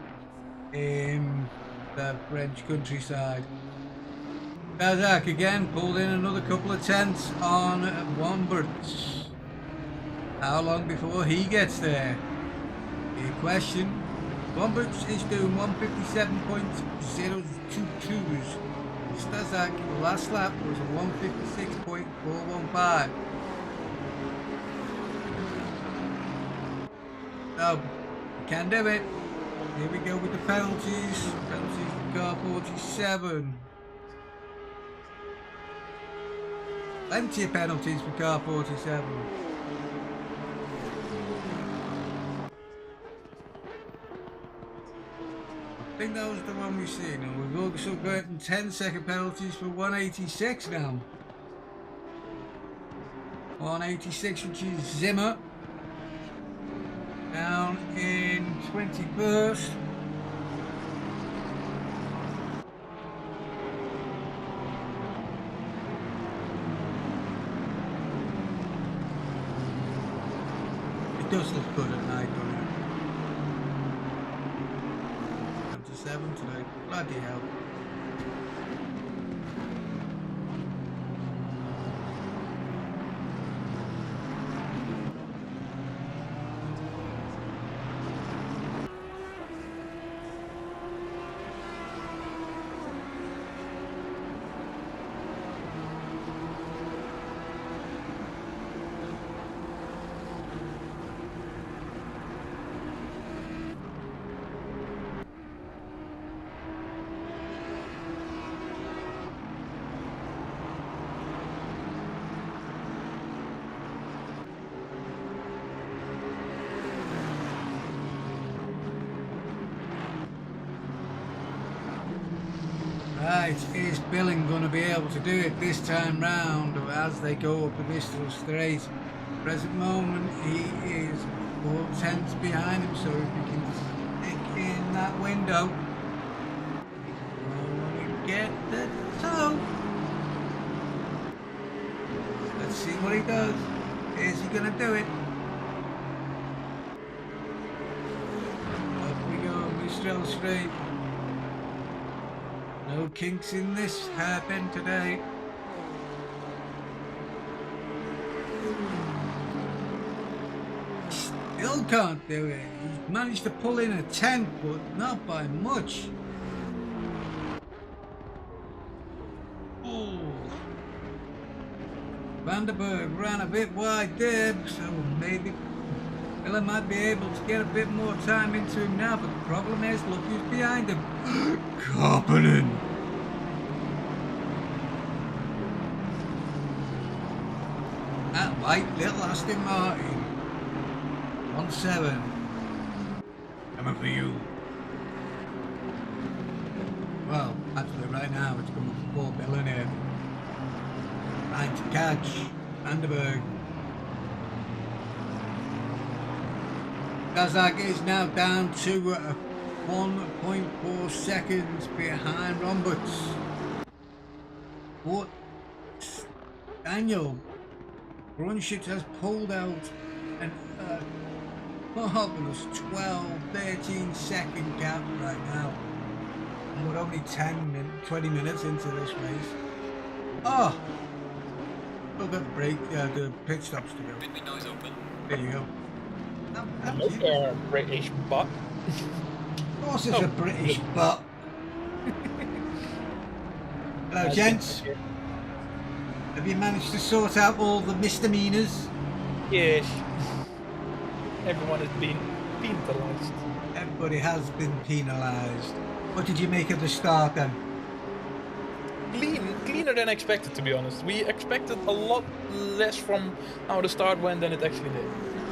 in the French countryside. Kazak again pulled in another couple of tenths on Wombert. How long before he gets there? Good question. Wombert is doing 157.022s. Stazak last lap was a 156.415. So, we can do it. Here we go with the penalties. Penalties for car 47. Plenty of penalties for car 47. I think that was the one we've seen. And we've also got 10-second penalties for 186 now. 186, which is Zimmer. Down in 21st. It does look good at night, doesn't it? 7 today. Bloody hell. Right, is Billing going to be able to do it this time round as they go up the Bristol Straight? Present moment, he is 4 tenths behind him, so if he can stick in that window, we get the toe. Let's see what he does. Is he going to do it? Up we go, Bristol Straight. No kinks in this hairpin today. Still can't do it. He's managed to pull in a 10th, but not by much. Oh. Vanderberg ran a bit wide there, so maybe Miller might be able to get a bit more time into him now, but the problem is, look who's behind him. Carpenin. That white little Aston Martin. 1-7. Coming for you. Well, actually right now it's coming for Paul Billin here. Trying to catch Vanderberg. Kazak is now down to 1.4 seconds behind Roberts. But Daniel Brunshit has pulled out an marvelous 12-13 second gap right now. And we're only 20 minutes into this race. Oh! Still got the pit stops to go. Pit window is open. There you go. Hello, British butt. Of course it's a British butt. Hello, gents. Have you managed to sort out all the misdemeanors? Yes. Everyone has been penalised. Everybody has been penalised. What did you make of the start then? Cleaner than expected, to be honest. We expected a lot less from how the start went than it actually did.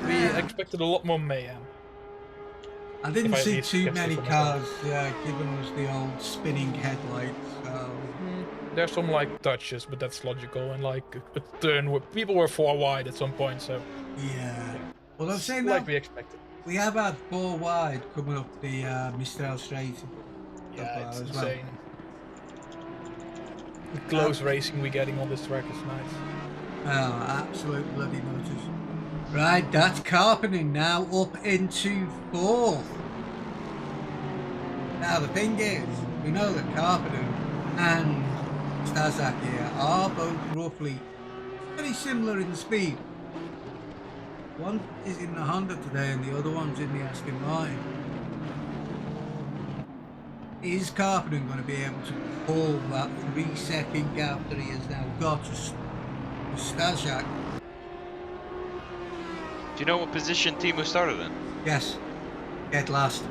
We expected a lot more mayhem. I didn't see too many cars giving us the old spinning headlights. So. There's some like touches, but that's logical, and like a turn where people were 4 wide at some point, so yeah. Well, I'm saying like that we expected. we have had 4 wide coming up the Mistral Straight. Yeah, it's as insane. well. The close racing we're getting on this track is nice. Oh, absolute bloody motors. Right, that's Carpening now up into 4th. Now the thing is, we know that Carpening and Stazak here are both roughly very similar in speed. One is in the Honda today and the other one's in the Aston Martin. Is Carpenter going to be able to pull that 3-second gap that he has now got to Stazak? Do you know what position Timo started in? Yes, get last.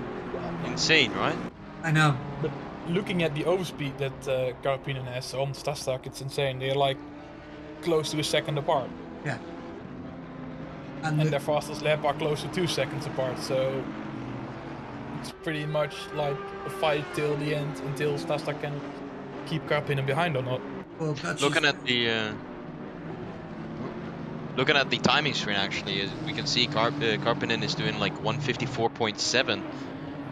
Insane, right? I know. But looking at the overspeed that Karppinen has on Stazak, it's insane. They're like close to a second apart. Yeah. And their fastest lap are close to 2 seconds apart, so it's pretty much like a fight till the end until Stazak can keep Karppinen behind or not. Well, that's Looking at the timing screen, actually, we can see Karppinen is doing like 154.7,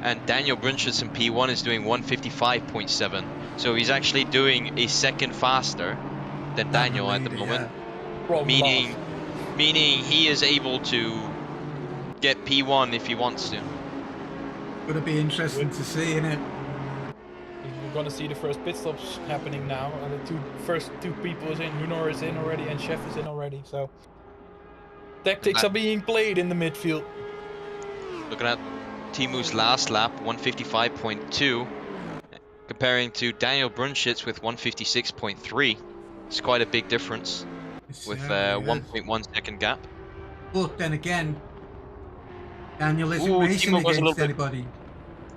and Daniel Brunschitz in P1 is doing 155.7. So he's actually doing a second faster than Daniel at the moment, Yeah. meaning he is able to get P1 if he wants to. Going to be interesting to see, isn't it? We're gonna see the first pit stops happening now, and the first two people is in. Hunor is in already, and Chef is in already. So tactics are being played in the midfield. Looking at Timu's last lap, 155.2, comparing to Daniel Brunschitz with 156.3. It's quite a big difference with 1.1 second gap. But then again, Daniel isn't Ooh, racing Timo goes a against little anybody.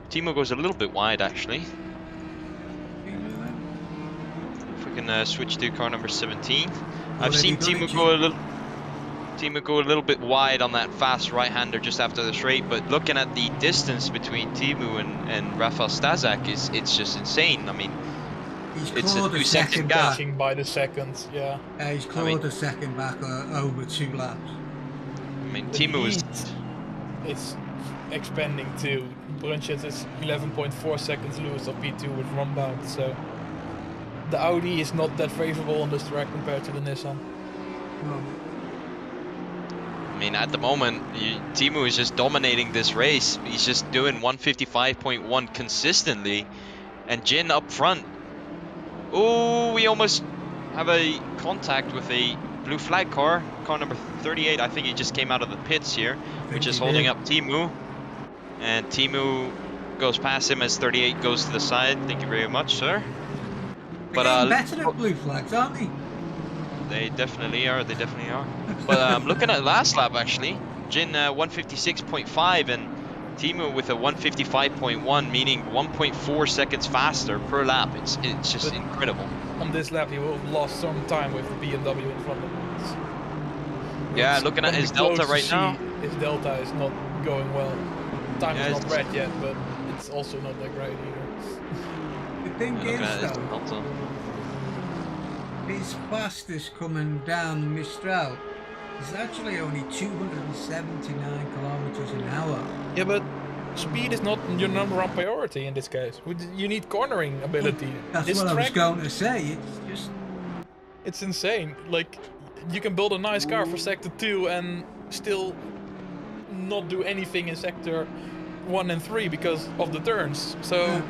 Timo goes a little bit wide, actually. If we can switch to car number 17. I've seen Timo go a little bit wide on that fast right-hander just after the straight, but looking at the distance between Timo and Rafael Stazak, it's just insane. I mean, it's a 2-second gap. Catching by the seconds, yeah. He's clawed a second back over 2 laps. I mean, Timo is... It's expanding too. Brunschitz is 11.4 seconds loose of P2 with run bound, so the Audi is not that favorable on this track compared to the Nissan. No. I mean, at the moment, Timo is just dominating this race. He's just doing 155.1 consistently, and Jin up front. Oh, we almost have a contact with a blue flag car number 38. I think he just came out of the pits here, which is holding up Timo. And Timo goes past him as 38 goes to the side. Thank you very much, sir. They're getting better at blue flags, aren't they? They definitely are. They definitely are. But looking at last lap, actually, Jin 156.5 and Timo with a 155.1, meaning 1.4 seconds faster per lap. It's just incredible. On this lap, he will have lost some time with the BMW in front of him. Yeah, looking at his delta right now. His delta is not going well. Time is not red yet, but it's also not that great either. The thing is, though, his fastest coming down Mistral is actually only 279 kilometers an hour. Yeah, but speed is not your number one priority in this case. You need cornering ability. That's what I was going to say. It's just... It's insane. Like, you can build a nice car for Sector 2 and still not do anything in Sector 1 and 3 because of the turns. So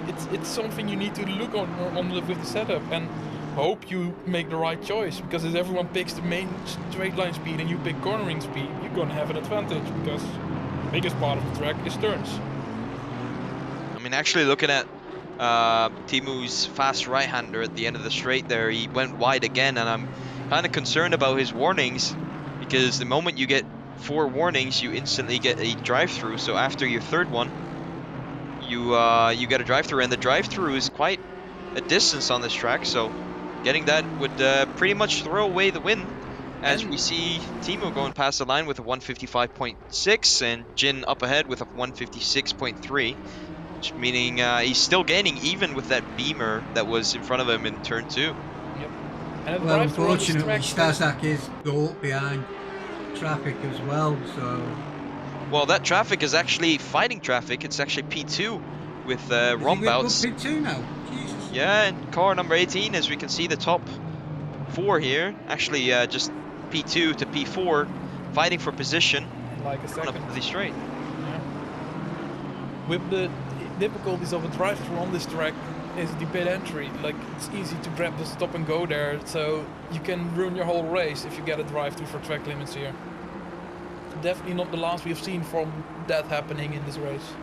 it's something you need to look on with the setup and hope you make the right choice, because if everyone picks the main straight line speed and you pick cornering speed, you're gonna have an advantage because the biggest part of the track is turns. I mean, actually looking at Timu's fast right-hander at the end of the straight there, he went wide again, and I'm kind of concerned about his warnings, because the moment you get 4 warnings, you instantly get a drive-through. So after your third one, you get a drive-through, and the drive-through is quite a distance on this track. So getting that would pretty much throw away the win, as we see Timo going past the line with a 155.6 and Jin up ahead with a 156.3, which meaning he's still gaining even with that Beamer that was in front of him in turn 2. Yep. And well, unfortunately, Stazak is caught behind traffic as well, so... Well, that traffic is actually fighting traffic. It's actually P2 with Rombouts. P2 now? Jesus. Yeah, and car number 18, as we can see, the top 4 here, actually just P2 to P4, fighting for position. Like a second. Up to the straight. Yeah. With difficulties of a drive-through on this track is the pit entry. Like, it's easy to grab the stop and go there, so you can ruin your whole race if you get a drive-through for track limits here. Definitely not the last we've seen from that happening in this race.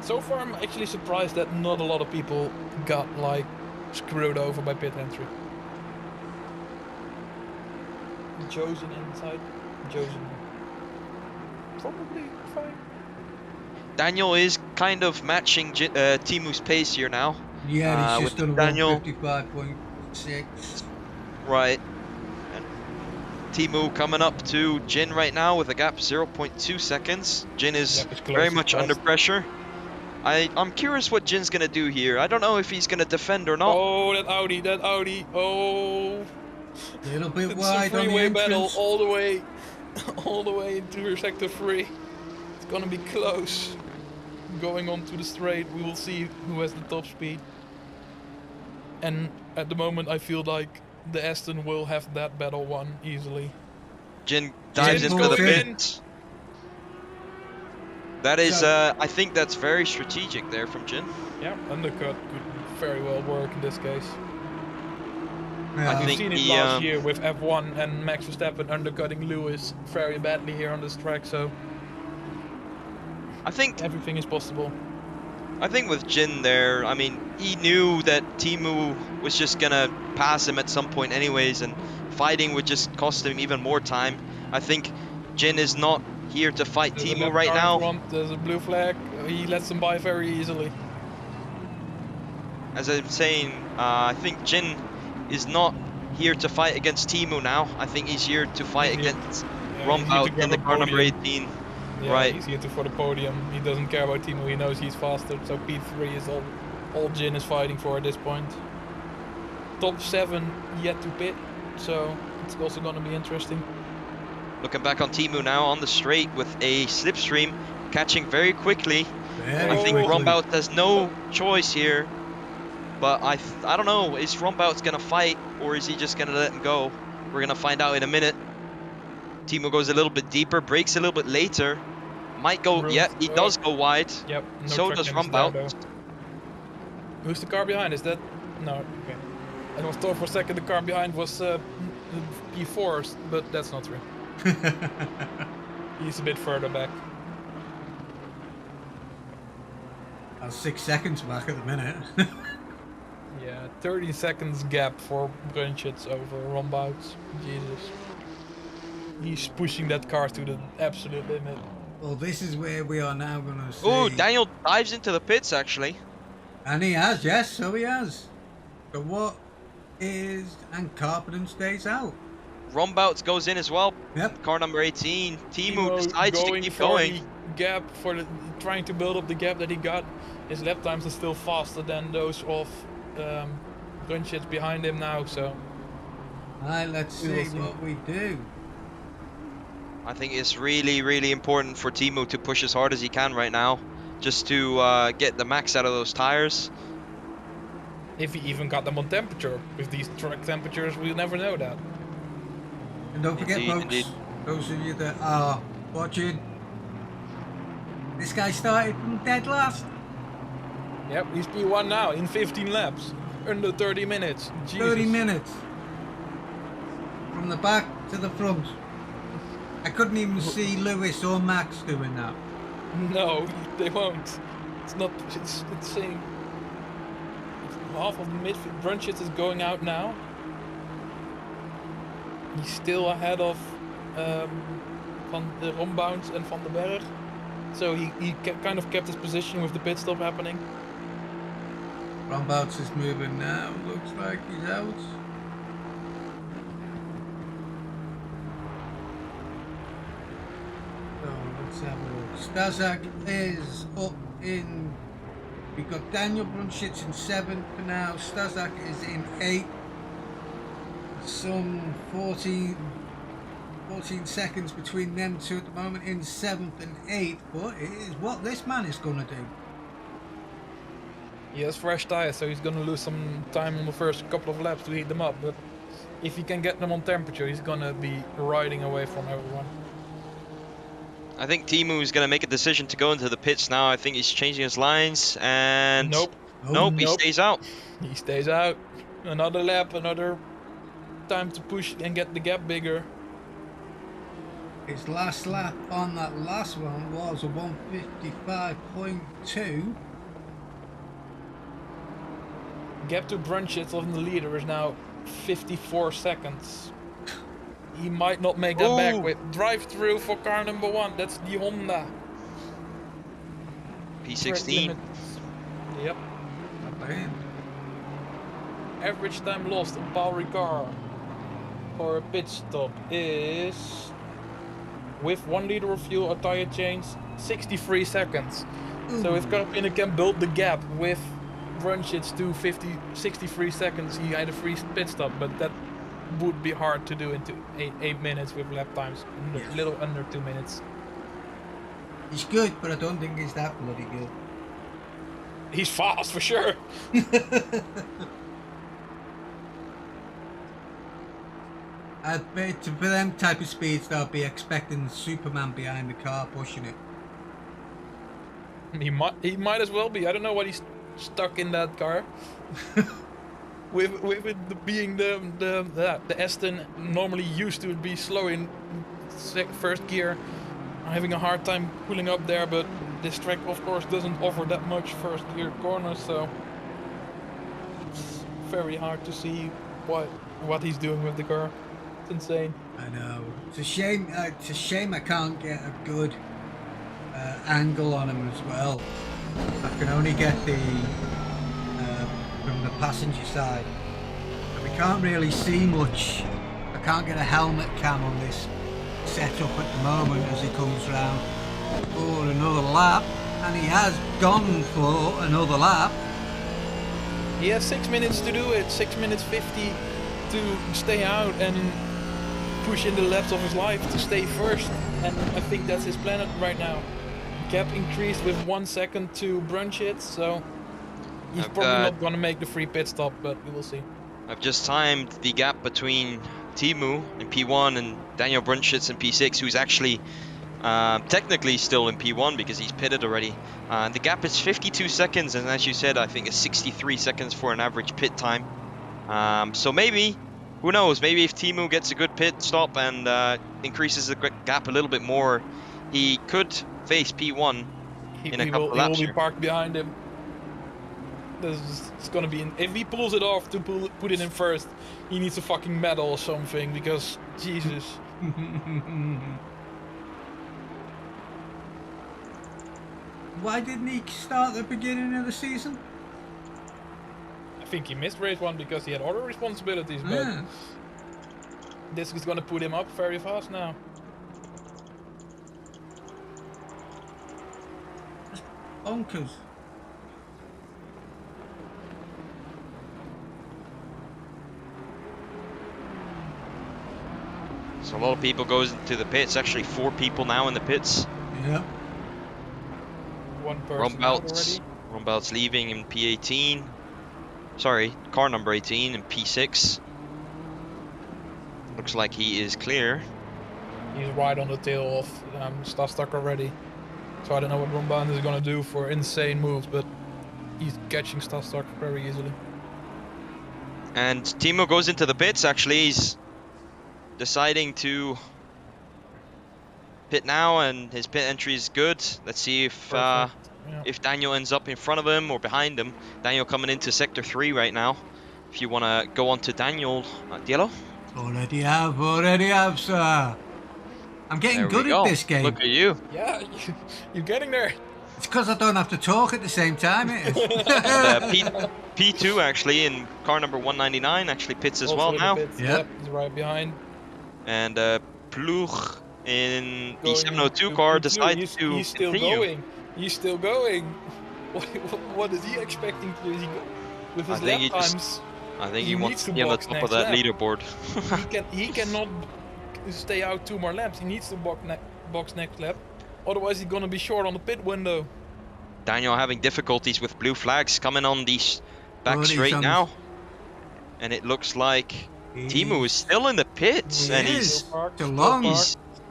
So far, I'm actually surprised that not a lot of people got, like, screwed over by pit entry. Chosen inside. Chosen. Probably fine. Daniel is kind of matching Timu's pace here now. Yeah, he's just done Daniel 155.6. Right. And Timu coming up to Jin right now with a gap 0.2 seconds. Jin is very much under pressure. I'm curious what Jin's gonna do here. I don't know if he's gonna defend or not. Oh, that Audi. Oh. A little bit It's wide a on the freeway battle entrance. all the way into sector 3. It's gonna be close. Going on to the straight, we will see who has the top speed. And at the moment, I feel like the Aston will have that battle won easily. Jin dives into the pit. That is, I think that's very strategic there from Jin. Yeah, undercut could very well work in this case. Yeah. We've seen it last year with F1 and Max Verstappen undercutting Lewis very badly here on this track, so I think everything is possible. I think with Jin there, I mean, he knew that Timu was just gonna pass him at some point anyways, and fighting would just cost him even more time. I think Jin is not here to fight There's Timu right now. Front, there's a blue flag, he lets him by very easily. As I'm saying, I think Jin is not here to fight against Timu now. I think he's here to fight against Rombout in the car number 18. Yeah, right. He's here for the podium. He doesn't care about Timu. He knows he's faster. So P3 is all Jin is fighting for at this point. Top 7 yet to pit, so it's also going to be interesting. Looking back on Timu now on the straight with a slipstream, catching very quickly. I think Rombout has no choice here. But I don't know, is Rombout's gonna fight or is he just gonna let him go? We're gonna find out in a minute. Timu goes a little bit deeper, brakes a little bit later. Might go, yeah, he does go wide. Yep. No So does Rombout. Who's the car behind? Is that? No, okay. I was thought for a second the car behind was P4's, but that's not true. He's a bit further back. 6 seconds back at the minute. Yeah, 30 seconds gap for Brunchitz over Rombout. Jesus. He's pushing that car to the absolute limit. Well, this is where we are now going to see. Oh, Daniel dives into the pits actually. And he has, yes, so he has. So what is... And Carpenter stays out. Rombout goes in as well. Yep. Car number 18. Timu decides to keep going. The gap trying to build up the gap that he got. His lap times are still faster than those of Brunchitz behind him now, so. Alright, let's see what we do. I think it's really, really important for Timu to push as hard as he can right now, just to get the max out of those tires. If he even got them on temperature. With these track temperatures, we'll never know that. And don't forget, folks, those of you that are watching, this guy started from dead last. Yep, he's P1 now in 15 laps. Under 30 minutes. Jesus. 30 minutes. From the back to the front. I couldn't even see Lewis or Max doing that. No, they won't. It's not. It's insane. Half of the midfield. Brunchitz is going out now. He's still ahead of Van de Rombout and Van den Berg. So he kind of kept his position with the pit stop happening. Rombout is moving now. Looks like he's out. So let's have a look. Stazak is up in. We've got Daniel Brunchitz in 7th for now. Stazak is in 8th. Some 14 seconds between them two at the moment in 7th and 8th. But it is what this man is going to do. He has fresh tires, so he's going to lose some time on the first couple of laps to heat them up. But if he can get them on temperature, he's going to be riding away from everyone. I think Timu's gonna make a decision to go into the pits now. I think he's changing his lines, and Nope. nope, he Nope. stays out. He stays out. Another lap, another time to push and get the gap bigger. His last lap on that last one was a 1:55.2. Gap to Brunchitz on the leader is now 54 seconds. He might not make that back Ooh. with drive through for car number 1. That's the Honda. P16. Yep. Not bad. Average time lost on Paul Ricard for a pit stop is, with 1 liter of fuel or tire change, 63 seconds. So if Carapino can build the gap with Brunchitz to 63 seconds, he had a free pit stop, but that would be hard to do into 8 minutes with lap times a little under 2 minutes. He's good, but I don't think he's that bloody good. He's fast for sure. I'd bet for them type of speeds, they'll be expecting Superman behind the car pushing it. He might as well be. I don't know what he's stuck in that car. with it being the Aston normally used to be slow in first gear. I'm having a hard time pulling up there, but this track of course doesn't offer that much first gear corners, so it's very hard to see what he's doing with the car. It's insane. I know. It's a shame. It's a shame I can't get a good angle on him as well. I can only get the from the passenger side. And we can't really see much. I can't get a helmet cam on this setup at the moment as he comes round for another lap, and he has gone for another lap. He has 6 minutes to do it. 6 minutes 50 to stay out and push in the laps of his life to stay first, and I think that's his plan right now. Gap increased with 1 second to Brunchitz, so he's probably not gonna make the free pit stop, but we will see. I've just timed the gap between Timu in P1 and Daniel Brunchitz in P6, who's actually technically still in P1 because he's pitted already. The gap is 52 seconds, and as you said, I think it's 63 seconds for an average pit time. So maybe, who knows, maybe if Timu gets a good pit stop and increases the gap a little bit more, he could face P1 in a couple of laps. He will be parked behind him. It's gonna be if he pulls it off to put it in first, he needs a fucking medal or something, because Jesus. Why didn't he start at the beginning of the season? I think he missed race 1 because he had other responsibilities, but this is gonna put him up very fast now. That's bonkers. So a lot of people goes into the pits. Actually, 4 people now in the pits. Yeah. One person out already. Rumbout's leaving in P18. Sorry, car number 18 in P6. Looks like he is clear. He's right on the tail of Stastak already. So I don't know what Rumbout is gonna do for insane moves, but he's catching Stastak very easily. And Timo goes into the pits. Actually, he's deciding to pit now, and his pit entry is good. Let's see if Daniel ends up in front of him or behind him. Daniel coming into sector 3 right now. If you want to go on to Daniel, Diello. Already have, sir. I'm getting good at this game. Look at you. Yeah, you're getting there. It's because I don't have to talk at the same time, it is. P2 actually in car number 199 actually pits as Also well in the now. pits. Yep. He's right behind. And Ploeg in the 702 car decides to He's still continue. going. He's still going. What is he expecting to do? With his lap times, I think he he wants needs to to be on the box top of next that lap. leaderboard. he cannot stay out 2 more laps. He needs to box next lap. Otherwise, he's gonna be short on the pit window. Daniel having difficulties with blue flags coming on the back straight now. And it looks like Timu is still in the pits, and he's too long.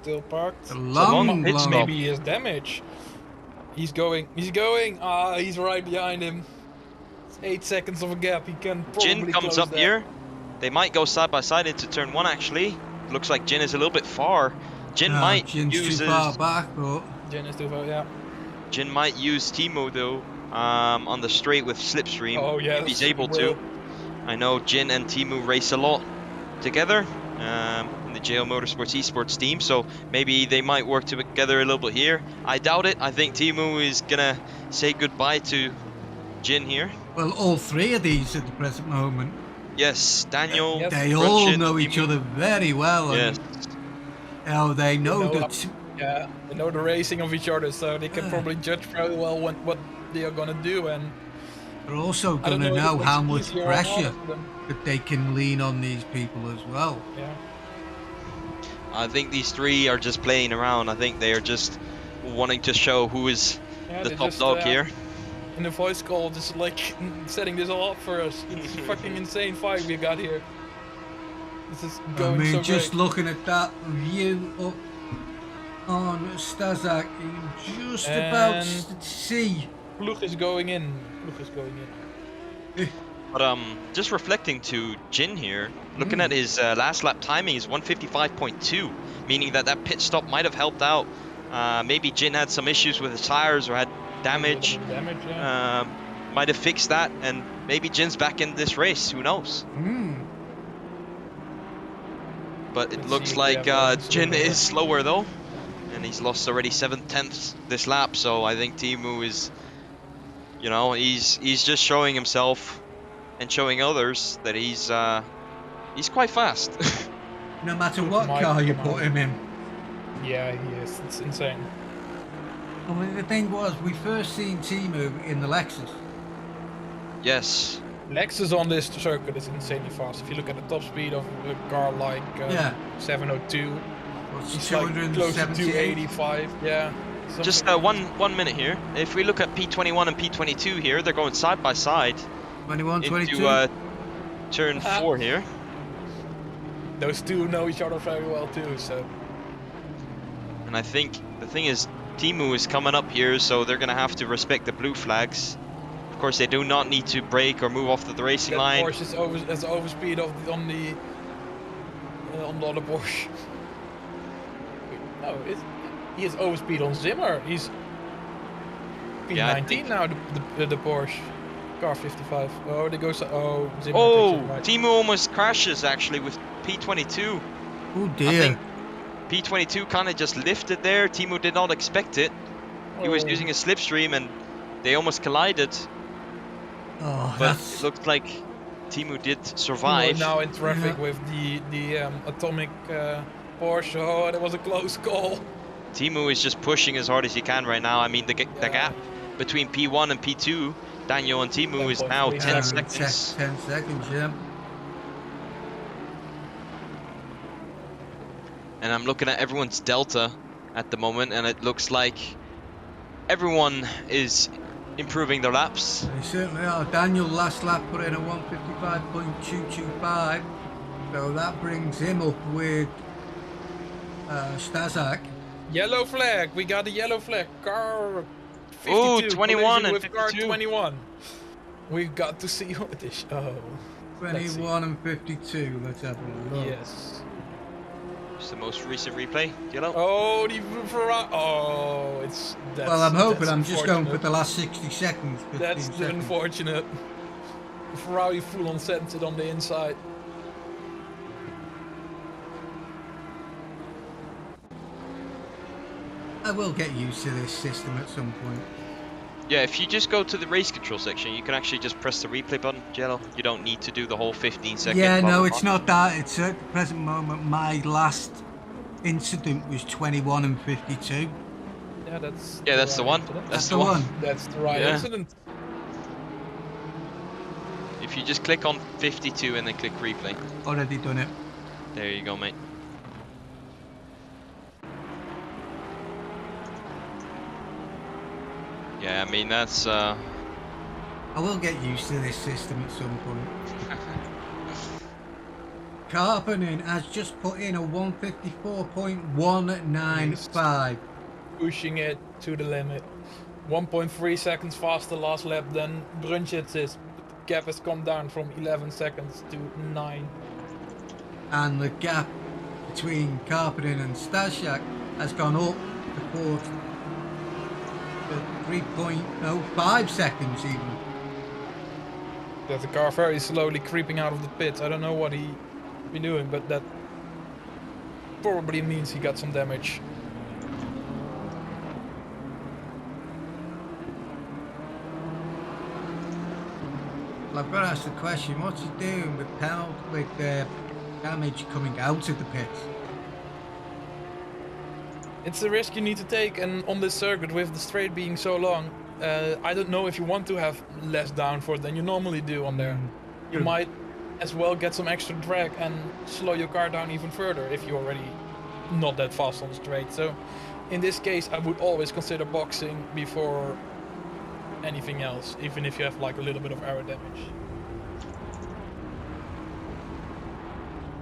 Still parked. A long long, pit long. stop. Maybe he has damage. He's going. He's going. Ah, he's right behind him. It's 8 seconds of a gap. He can probably Jin comes close up that. here. They might go side by side into turn 1 actually. Looks like Jin is a little bit far. Jin might Jin's use too his, far back, but Jin is too far. Yeah. Jin might use Timo though on the straight with slipstream. Oh yes. If he's able he will. to. I know Jin and Timo race a lot together in the JL Motorsports esports team, so maybe they might work together a little bit here. I doubt it. I think Timo is gonna say goodbye to Jin here. well, all three of these at the present moment, Yes, Daniel. Yes. they Crunch all it, know each Timo. other very well. Yes. And they know know that. Yeah, they know the racing of each other, so they can probably judge very well what they are gonna do. And They're also I don't going to know if know it makes how it much easier or harder pressure for them. that they can lean on these people as well. Yeah. I think these three are just playing around. I think they are just wanting to show who is Yeah, the they top just, dog here. In the voice call, just like setting this all up for us. It's a fucking insane fight we got here. This is I going mean, so just great. looking at that view up on Stazak, you just about And- see. Ploeg is going in. Ploeg is going in. But just reflecting to Jin here, looking at his last lap timing is 155.2, meaning that pit stop might have helped out. Maybe Jin had some issues with his tires or had damage. A little bit of damage, yeah. Might have fixed that, and maybe Jin's back in this race. Who knows? But it Let's looks see if we like have a Jin slower. is slower though, and he's lost already 7/10 this lap. So I think Timo is, you know, he's just showing himself and showing others that he's quite fast. No matter Look, what Mike, car you come put on. him in. Yeah, he is. It's insane. I mean, the thing was, we first seen Timu in the Lexus. Yes. Lexus on this circuit is insanely fast. If you look at the top speed of a car like Yeah. 702, What's it's like close to 285. Yeah. something Just like one minute here. If we look at P21 and P22 here, they're going side by side 21, 22. into turn 4 here. those two know each other very well too. So And I think the thing is, Timo is coming up here, so they're gonna have to respect the blue flags. Of course, they do not need to brake or move off the racing that line. Porsche is has overspeed on the other Porsche. Wait, no, he has overspeed on Zimmer. He's P19 Yeah, I think- now. The Porsche car 55. Oh, they go. Oh, Zimmer. Oh, takes it right. Timo almost crashes actually with P22. Oh I dear. think P22 kind of just lifted there. Timo did not expect it. He was Oh. using a slipstream and they almost collided. Oh, But that's it looked like Timo did We're survive. now in traffic Yeah. with the atomic Porsche. Oh, that was a close call. Timo is just pushing as hard as he can right now. I mean, the Yeah. gap between P1 and P2, Daniel and Timo, is now 10.3 10 seconds. seconds. 10 seconds, yeah. And I'm looking at everyone's delta at the moment, and it looks like everyone is improving their laps. They certainly are. Daniel last lap put in a 155.225, so that brings him up with Stazak. Yellow flag. We got a yellow flag. Car 52. Ooh, 21 collision and with car 52. 21. We've got to see what this. Oh. Let's see. 21 and 52. Let's have a look. Yes. It's the most recent replay. Yellow. Oh, the Ferrari. Oh, it's. That's, Well, I'm hoping that's I'm just going for unfortunate. the last 60 seconds. 15 That's seconds. unfortunate. The Ferrari full on centered on the inside. I will get used to this system at some point. Yeah, if you just go to the race control section, you can actually just press the replay button, Jello. You don't need to do the whole 15-second. Yeah, blah, no, blah, it's blah. not that. It's at the present moment, my last incident was 21 and 52. Yeah, that's. Yeah, that's the one. incident. That's the one. That's the right Yeah. incident. If you just click on 52 and then click replay. Already done it. There you go, mate. Yeah, I mean, that's... I will get used to this system at some point. Karppinen has just put in a 154.195. Pushing it to the limit. 1.3 seconds faster last lap than Brunchitz is. The gap has come down from 11 seconds to 9. And the gap between Karppinen and Stasiak has gone up to 3.05 seconds even. That the car very slowly creeping out of the pits. I don't know what he been doing, but that probably means he got some damage. Well, I've got to ask the question, what's he doing with damage coming out of the pits? It's a risk you need to take, and on this circuit with the straight being so long, I don't know if you want to have less downforce than you normally do on there. You might as well get some extra drag and slow your car down even further if you're already not that fast on the straight. So in this case I would always consider boxing before anything else, even if you have like a little bit of aero damage.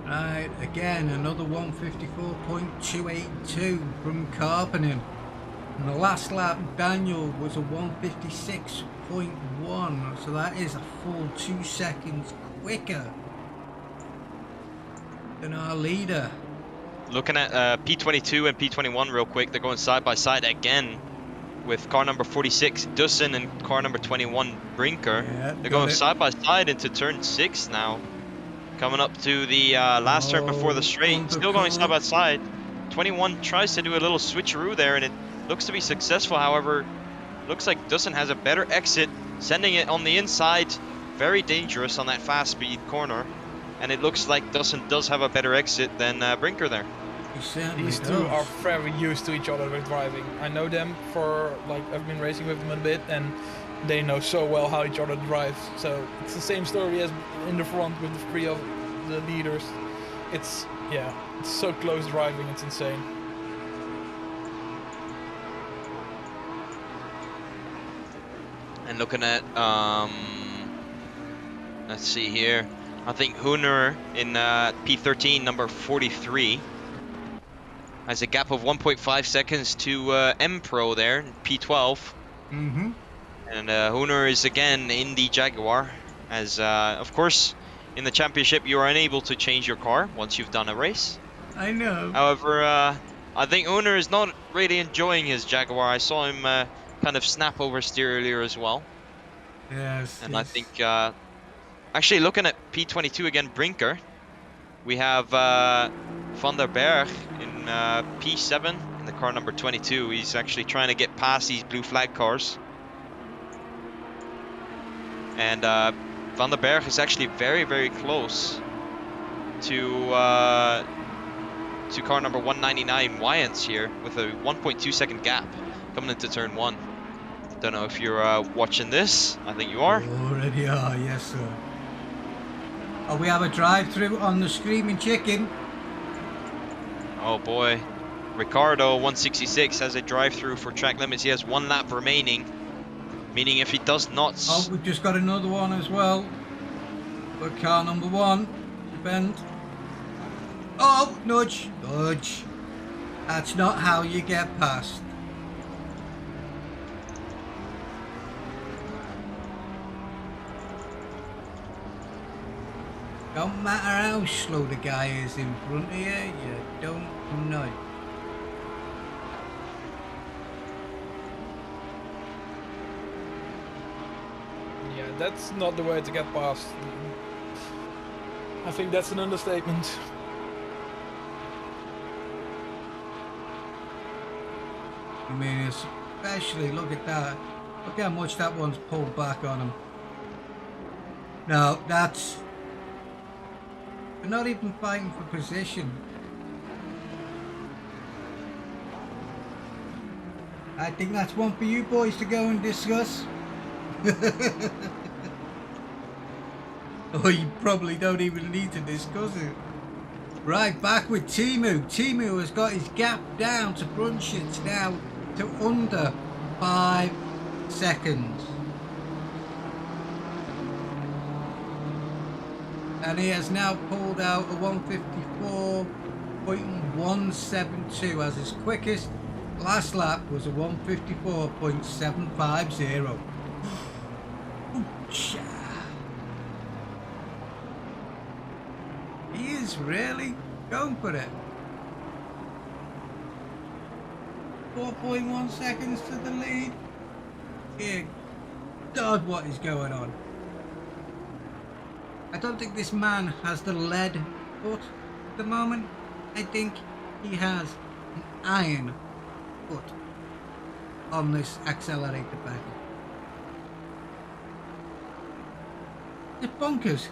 Right, again another 154.282 from Karppinen. And the last lap Daniel was a 156.1, so that is a full 2 seconds quicker than our leader. Looking at P22 and P21 real quick, they're going side by side again with car number 46 Dussen and car number 21 Brinker. Yeah, they're going side by side into turn 6 now. Coming up to the last turn before the straight, still going side by side. 21 tries to do a little switcheroo there and it looks to be successful. However, looks like Dussen has a better exit, sending it on the inside. Very dangerous on that fast speed corner. And it looks like Dussen does have a better exit than Brinker there. These two are very used to each other with driving. I know them for, like, I've been racing with them a bit and they know so well how each other drives. So it's the same story as in the front with the 3 of the leaders. It's so close driving, it's insane. And looking at, let's see here. I think Hooner in P13, number 43, has a gap of 1.5 seconds to M Pro there, P12. Mm-hmm. And Hooner is again in the Jaguar, as of course in the championship you are unable to change your car once you've done a race. I know. However, I think Hooner is not really enjoying his Jaguar. I saw him kind of snap oversteer earlier as well. Yes. And I think, actually looking at P22 again, Brinker, we have Van der Berg in P7 in the car number 22. He's actually trying to get past these blue flag cars. And Van der Berg is actually very, very close to car number 199 Wyans here with a 1.2 second gap coming into turn 1. Don't know if you're watching this. I think you are. Already are, yes sir. Oh, we have a drive-through on the Screaming Chicken. Oh boy. Ricardo 166 has a drive-through for track limits. He has 1 lap remaining. Meaning if he does not... Oh, we've just got another one as well. But car number 1. Bend. Oh, nudge. Nudge. That's not how you get past. Don't matter how slow the guy is in front of you don't nudge. Yeah, that's not the way to get past. I think that's an understatement. I mean, especially look at that. Look how much that one's pulled back on him. No, that's... They're not even fighting for position. I think that's one for you boys to go and discuss. Oh, you probably don't even need to discuss it. Right, back with Timu. Timu has got his gap down to Brunchitz now to under 5 seconds. and he has now pulled out a 154.172 as his quickest. Last lap was a 154.750. He is really going for it. 4.1 seconds to the lead. Dear God, what is going on? I don't think this man has the lead foot at the moment. I think he has an iron foot on this accelerator pedal. It's bonkers.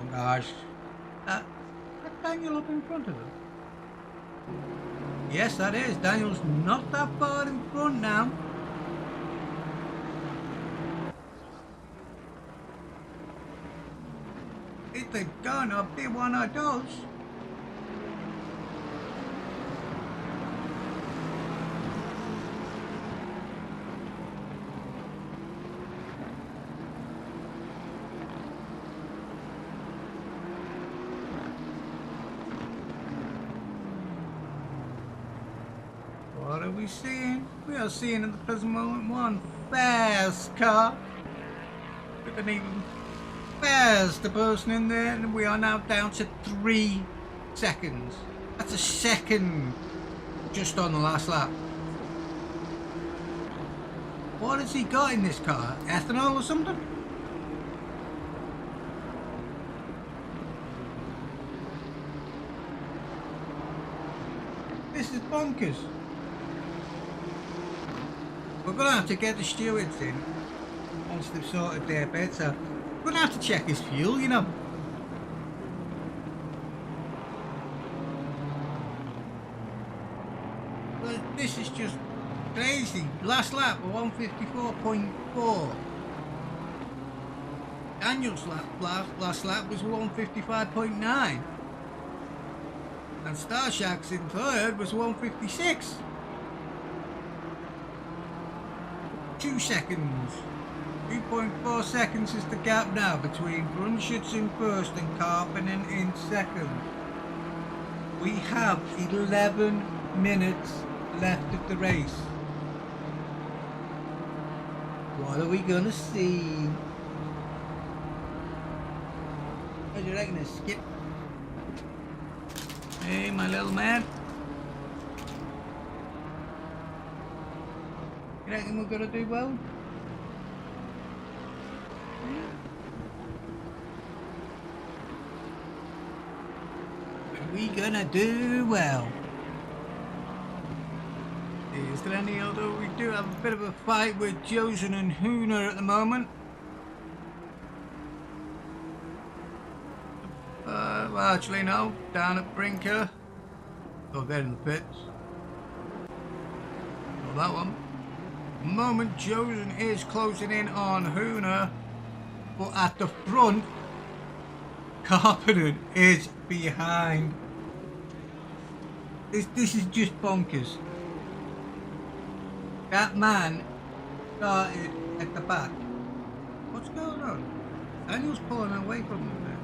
Oh gosh. That Daniel up in front of him? Yes, that is. Daniel's not that far in front now. It's gonna be one of those. What are we seeing? We are seeing at the present moment one fast car with an even faster person in there, and we are now down to 3 seconds. That's a second just on the last lap. What has he got in this car? Ethanol or something? This is bonkers. We're going to have to get the stewards in once they've sorted their bits out. We're going to have to check his fuel, you know. But this is just crazy. Last lap, 154.4. Daniel's last lap was 155.9. And Starshack's in third was 156. 2 seconds. 2.4 seconds is the gap now between Brunschutz in first and Karppinen in second. We have 11 minutes left of the race. What are we gonna see? What do you reckon, Skip? Hey, my little man. You reckon we're gonna do well? Are we gonna do well? Is there any other? We do have a bit of a fight with Josen and Hooner at the moment. Well, actually no, down at Brinker. Oh, they're in the pits. Well, that one. The moment Josen is closing in on Hooner, but at the front, Karppinen is behind. This is just bonkers. That man started at the back. What's going on? Daniel's pulling away from him there.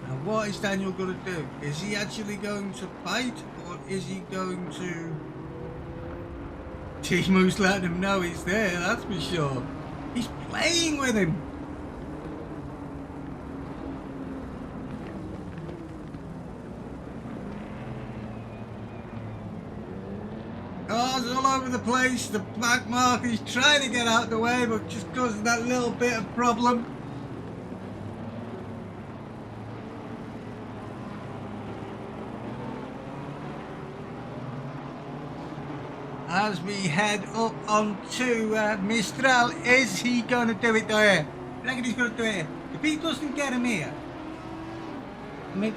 Now what is Daniel going to do? Is he actually going to fight, or is he going to... Timu's letting him know he's there, that's for sure. He's playing with him. Cars all over the place, the back mark is trying to get out of the way, but just causing that little bit of problem. As we head up onto Mistral, is he going to do it there? I reckon he's going to do it here. If he doesn't get him here, I mean,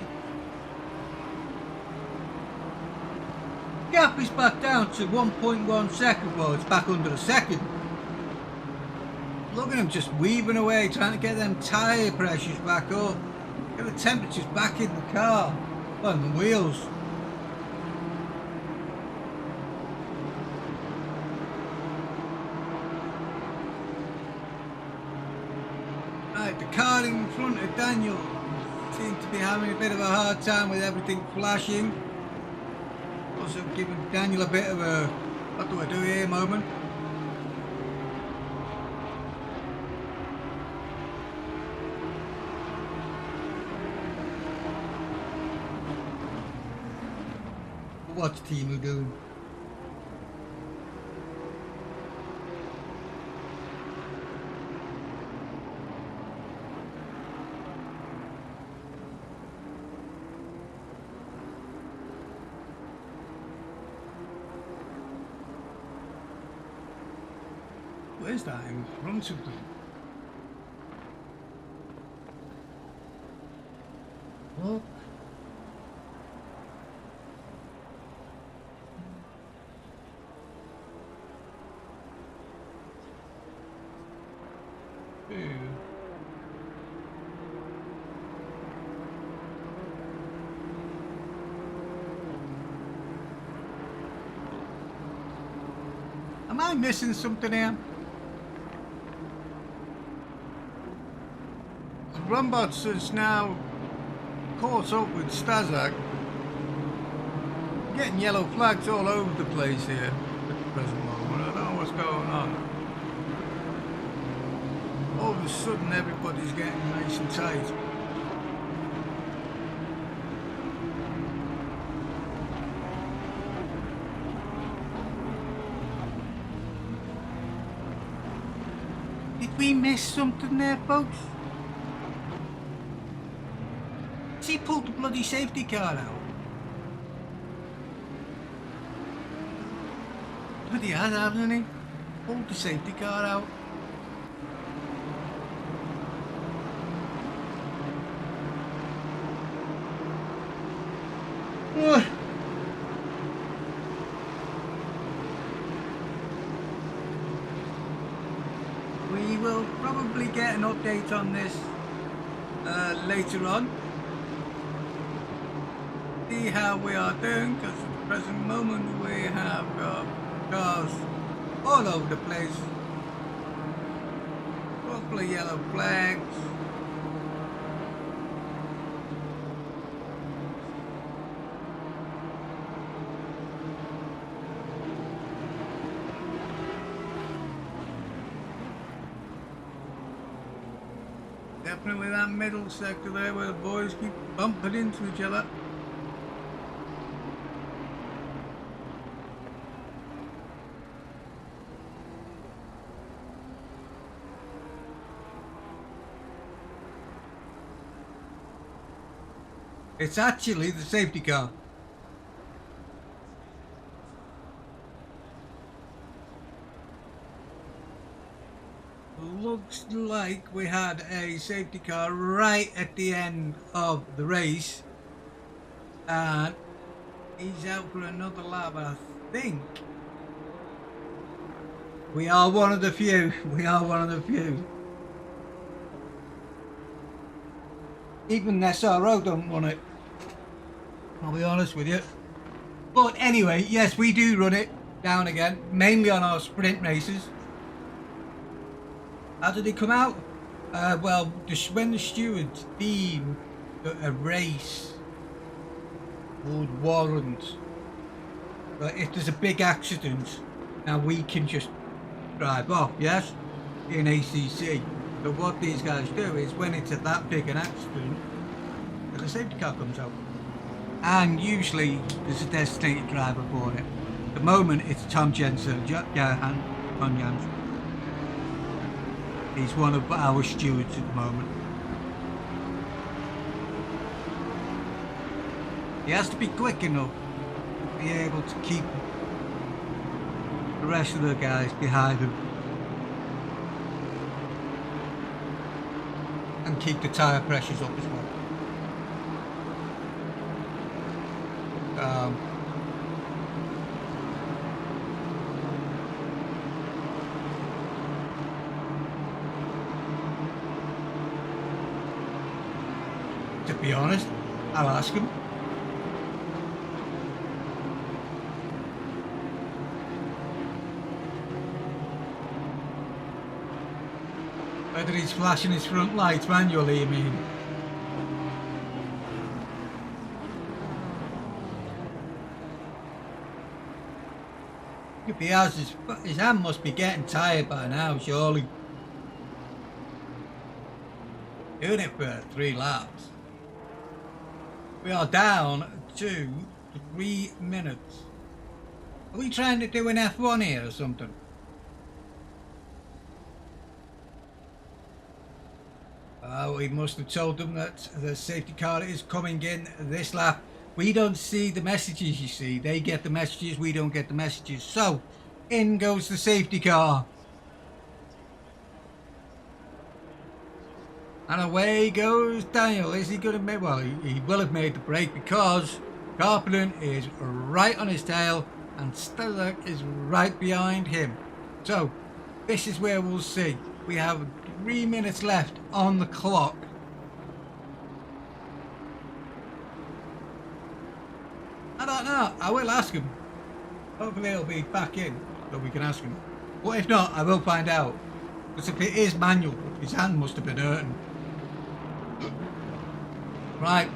gap is back down to 1.1 second. Well, it's back under a second. Look at him just weaving away, trying to get them tyre pressures back up, get the temperatures back in the car, on the wheels. Daniel seems to be having a bit of a hard time with everything flashing. Also giving Daniel a bit of a what do I do here moment. What's Timu doing? Where's that in front of them? Look. Ew. Am I missing something here? Rumbots is now caught up with Stazak. Getting yellow flags all over the place here at the present moment. I don't know what's going on. All of a sudden everybody's getting nice and tight. Did we miss something there, folks? He pulled the bloody safety car out. But he has, hasn't he? Pulled the safety car out. We will probably get an update on this later on. See how we are doing, because at the present moment we have got cars all over the place. Couple of yellow flags. Definitely that middle sector there where the boys keep bumping into each other. It's actually the safety car. Looks like we had a safety car right at the end of the race. And he's out for another lap, I think. We are one of the few. We are one of the few. Even SRO don't run it. I'll be honest with you. But anyway, yes, we do run it down again, mainly on our sprint races. How did it come out? Well, when the stewards deem that a race would warrant, but if there's a big accident, now we can just drive off, yes, in ACC. But what these guys do is when it's at that big an accident, the safety car comes out. And usually there's a designated driver for it. At the moment it's Tom Jensen, Tom Jensen. He's one of our stewards at the moment. He has to be quick enough to be able to keep the rest of the guys behind him. And keep the tyre pressures up as well. To be honest, I'll ask him. Whether he's flashing his front lights manually, you mean? If he has, his hand must be getting tired by now, surely. Doing it for 3 laps. We are down to 3 minutes. Are we trying to do an F1 here or something? We must have told them that the safety car is coming in this lap. We don't see the messages, you see. They get the messages, we don't get the messages. So, in goes the safety car. And away goes Daniel. Is he going to make... Well, he will have made the break because Carpenter is right on his tail and Stazak is right behind him. So, this is where we'll see. We have 3 minutes left on the clock. I don't know. I will ask him. Hopefully he'll be back in so we can ask him. But if not, I will find out. Because if it is manual, his hand must have been hurting. Right.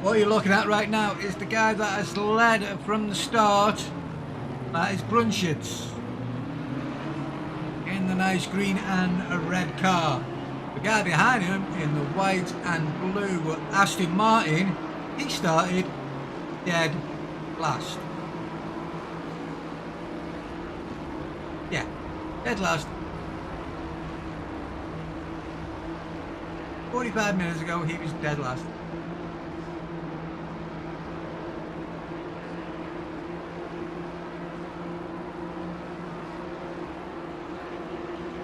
What you're looking at right now is the guy that has led from the start. That is Brunschitz. In the nice green and red car. The guy behind him in the white and blue Aston Martin, he started dead last. Yeah, dead last. 45 minutes ago, he was dead last.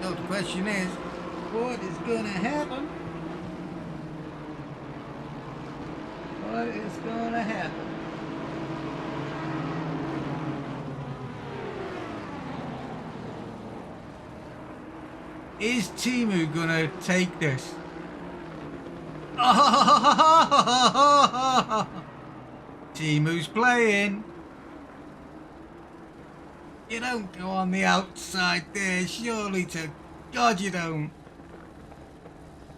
So the question is, what is going to happen? What is going to happen? Is Timu going to take this? Timu's playing. You don't go on the outside there, surely to God you don't.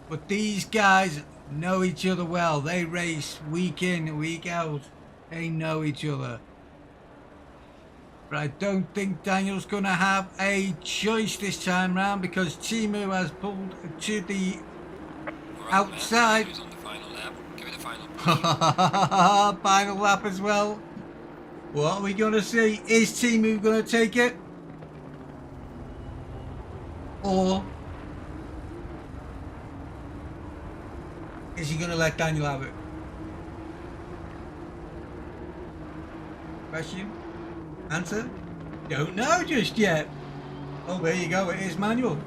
But these guys know each other well. They race week in, week out. They know each other. But I don't think Daniel's going to have a choice this time round because Timu has pulled to the outside. On the final lap. Give it a final. Final lap as well. What are we going to see? Is Timu going to take it? Or is he going to let Daniel have it? Question? Answer? Don't know just yet. Oh, there you go. It is manual.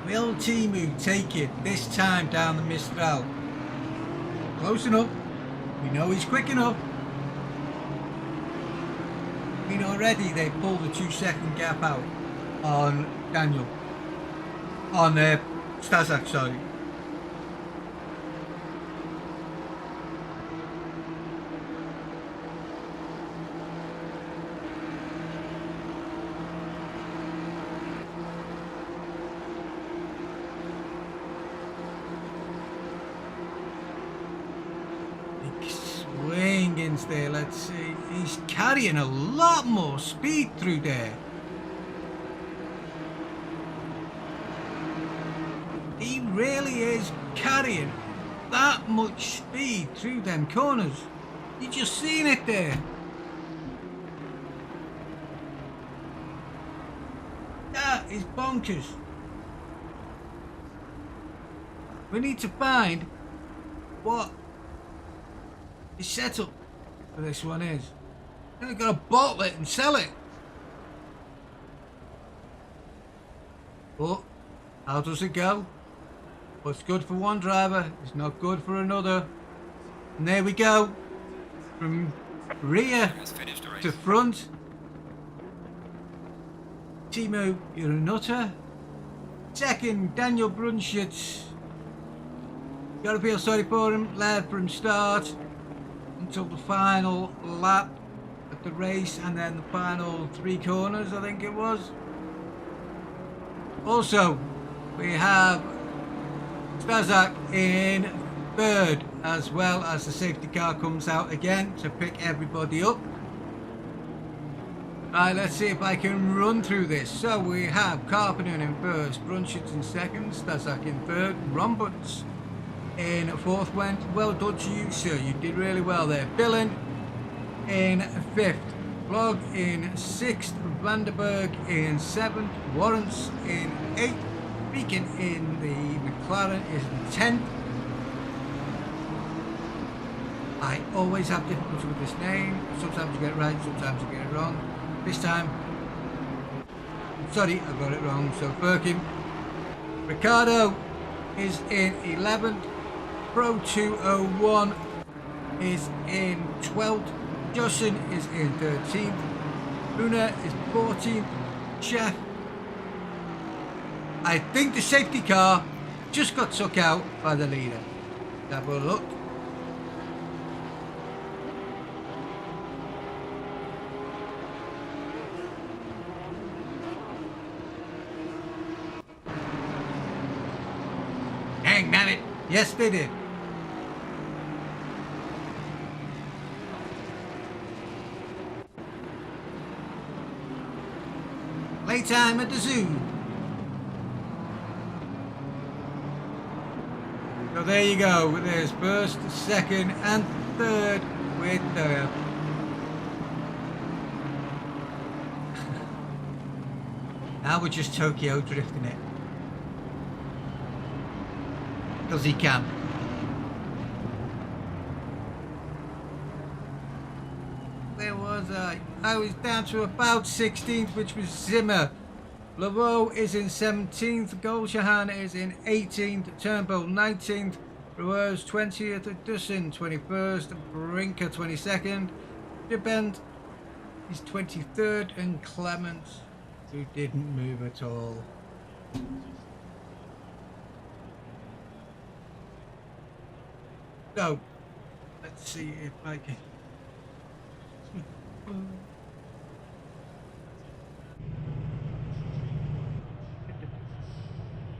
Will Timu take it this time down the Mistral? Close enough. We know he's quick enough. I mean, already they pulled a 2-second gap out on Daniel. On Stazak, sorry. There, let's see. He's carrying a lot more speed through there. He really is carrying that much speed through them corners. You just seen it there. That is bonkers. We need to find what his setup for this one is. They're gonna bottle it and sell it. But how does it go? What's good for one driver is not good for another. And there we go. From rear to front. Timu, you're a nutter. Second, Daniel Brunschitz. Gotta feel sorry for him. Led from start until the final lap of the race, and then the final 3 corners, I think it was. Also, we have Stazak in third, as well as the safety car comes out again to pick everybody up. Right, let's see if I can run through this. So we have Carpenter in first, Brunchett in second, Stazak in third, Ron Butts in fourth. Well done to you, sir. You did really well there. Billen in fifth, Blog in sixth, Vanderberg in seventh, Warrants in eighth, Beacon in the McLaren is in 10th. I always have difficulty with this name. Sometimes you get it right, sometimes you get it wrong. This time, sorry, I got it wrong. So Firkin, Ricardo is in 11th, Pro 201 is in 12th, Justin is in 13th, Luna is 14th, Chef. I think the safety car just got took out by the leader. Let's have a look. Hang, damn it. Yes, they did. Playtime at the zoo. So there you go. There's first, second, and third with the. Now we're just Tokyo drifting it. Because he can. Where was I? I was down to about 16th, which was Zimmer. Laveau is in 17th, Golshahan is in 18th, Turnbull 19th, Ruers 20th, Dussin 21st, Brinker 22nd, Debent is 23rd, and Clements, who didn't move at all. So, let's see if I can.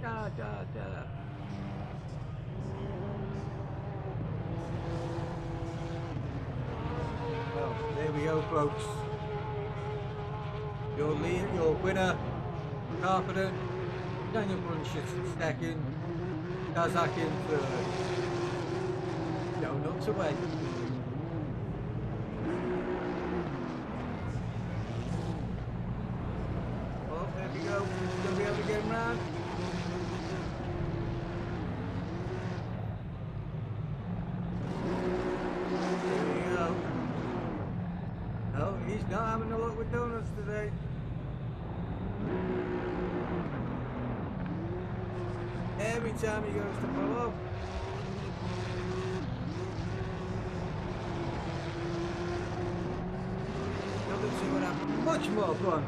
Da, da, da. Well, there we go, folks. Your lead, your winner, Carpenter, Daniel Brunchett in second, Kazak in third. Donuts away. Oh, there we go. Gonna be able to get him round. There we go. No, he's not having a luck with donuts today. Every time he goes to pull up. Much more fun.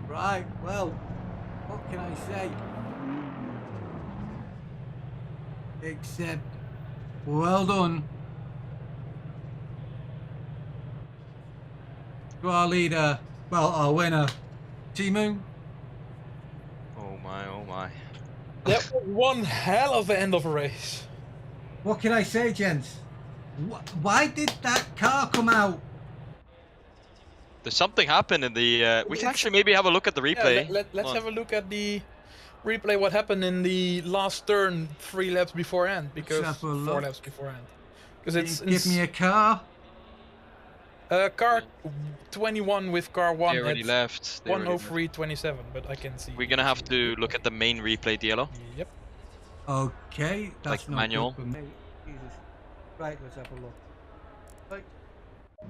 Right, well, what can I say? Except, well done to our leader, well, our winner, Timu. Oh my. That was one hell of an end of a race. What can I say, gents? Why did that car come out? There's something happened in the. We can actually maybe have a look at the replay. Yeah, let's have a look at the replay. What happened in the last turn, 3 laps beforehand? Because 4 laps beforehand. Because it's give me a car. Car 21 with car 1 They already at left. 1:03.27, but I can see. We're gonna have to look at the main replay, DLO. Yep. Okay, that's Like not manual. good for me. Jesus. Right, let's have a look. Right.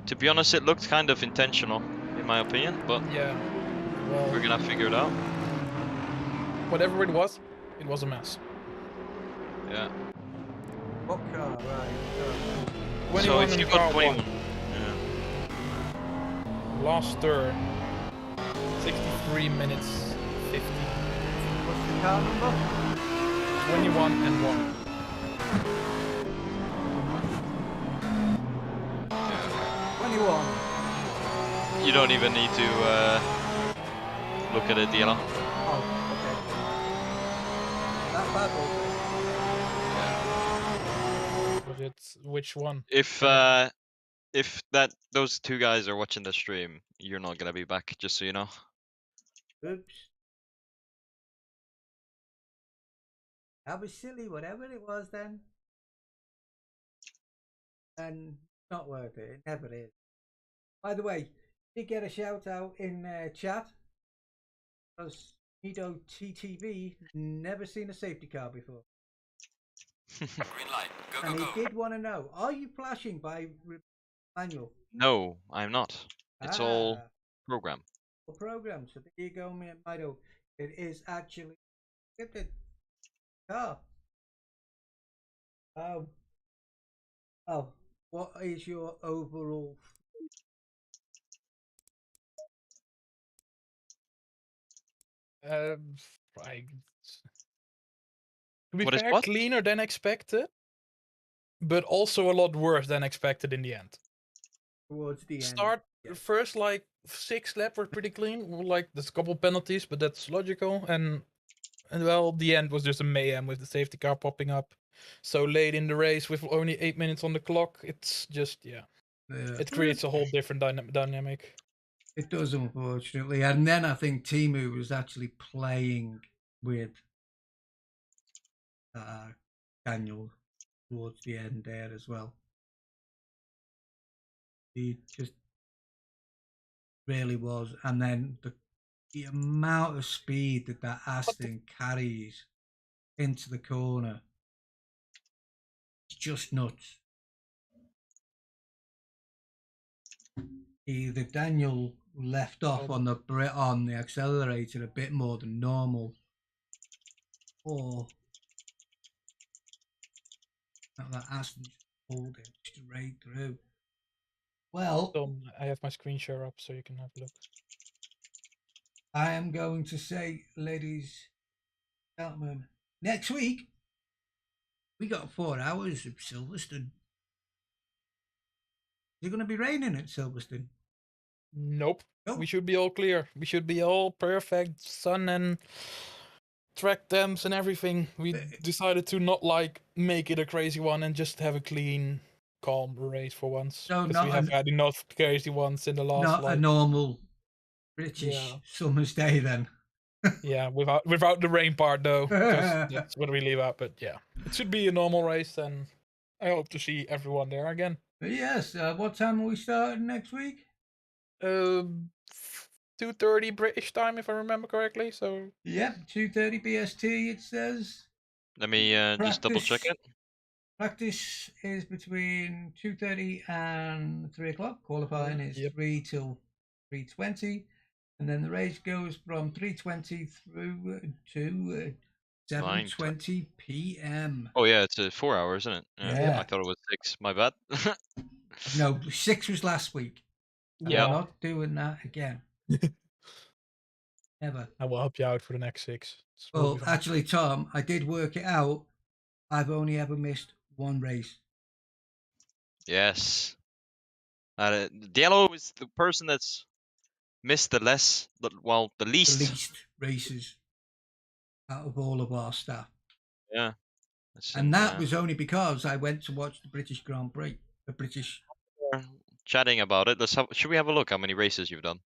To be honest, it looked kind of intentional, in my opinion, but Yeah. Well, we're gonna figure it out. whatever it was a mess. Yeah. What car? Right. 21 So if in you car got 21. 1. Yeah. Last turn. 63 minutes 50. What's the car number? 21 and 1. Yeah. 21. You don't even need to look at it, you know. Oh, okay. That bad also. Was it which one? If those two guys are watching the stream, you're not gonna be back, just so you know. Oops. That was silly, whatever it was then. And not worth it. It never is. By the way, did get a shout out in chat. Because Nido TTV never seen a safety car before. Green light. Go, And go, he go. did want to know, are you flashing by manual? No, I'm not. It's all program. Program. So there you go, Mido. It is actually scripted car. Oh, what is your overall? I, to be What is fair, what? cleaner than expected, but also a lot worse than expected in the end. Towards the end. Start first like 6 laps were pretty clean. Like there's a couple penalties, but that's logical. And well, the end was just a mayhem with the safety car popping up so late in the race with only 8 minutes on the clock. It's just it creates a whole different dynamic. It does, unfortunately. And then I think Timu was actually playing with Daniel towards the end there as well. He just really was. And then the amount of speed that Aston carries into the corner, it's just nuts. Either Daniel left off on the accelerator a bit more than normal, or that Aston just pulled it straight through. Well, I have my screen share up so you can have a look. I am going to say, ladies and gentlemen, next week we got 4 hours of Silverstone. Is it going to be raining at Silverstone? Nope. We should be all clear. We should be all perfect sun and track temps and everything. We decided to not make it a crazy one and just have a clean, calm race for once. So because we have had enough crazy ones in the last. Not a normal British summer's day then. Yeah, without the rain part though. That's what we leave out. But yeah, it should be a normal race, and I hope to see everyone there again. Yes. What time are we starting next week? 2:30 British time, if I remember correctly. So yep, 2:30 BST. It says. Let me just double check it. Practice is between 2:30 and 3 o'clock. Qualifying is 3 till 3:20, and then the race goes from 3:20 through to 7:20 p.m. Oh yeah, it's 4 hours, isn't it? Yeah. I thought it was 6. My bad. No, 6 was last week. Yeah. I'm not doing that again. Never. I will help you out for the next 6. Well, actually, Tom, I did work it out. I've only ever missed 1 race. Yes. Diallo is the person that's missed the least least races out of all of our staff. Yeah. And that was only because I went to watch the British Grand Prix. The British. Chatting about it. Should we have a look how many races you've done?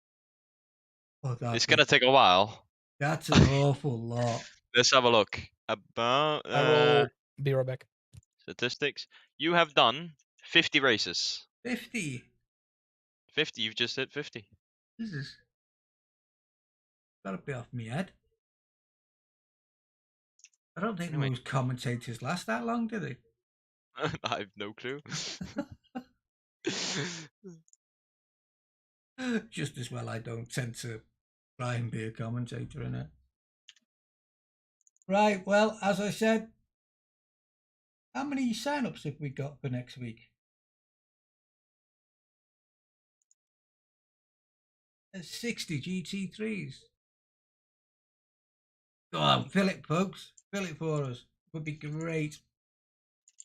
Oh, it's gonna take a while. That's an awful lot. Let's have a look. About I will be right back. Statistics. You have done 50 races. 50. 50. You've just hit 50. Jesus. Gotta be off me head. I don't think most commentators last that long, do they? I have no clue. Just as well I don't tend to try and be a commentator in it. Right, well, as I said, how many sign-ups have we got for next week? There's 60 GT3s. Go on, fill it, folks. Fill it for us. Would be great.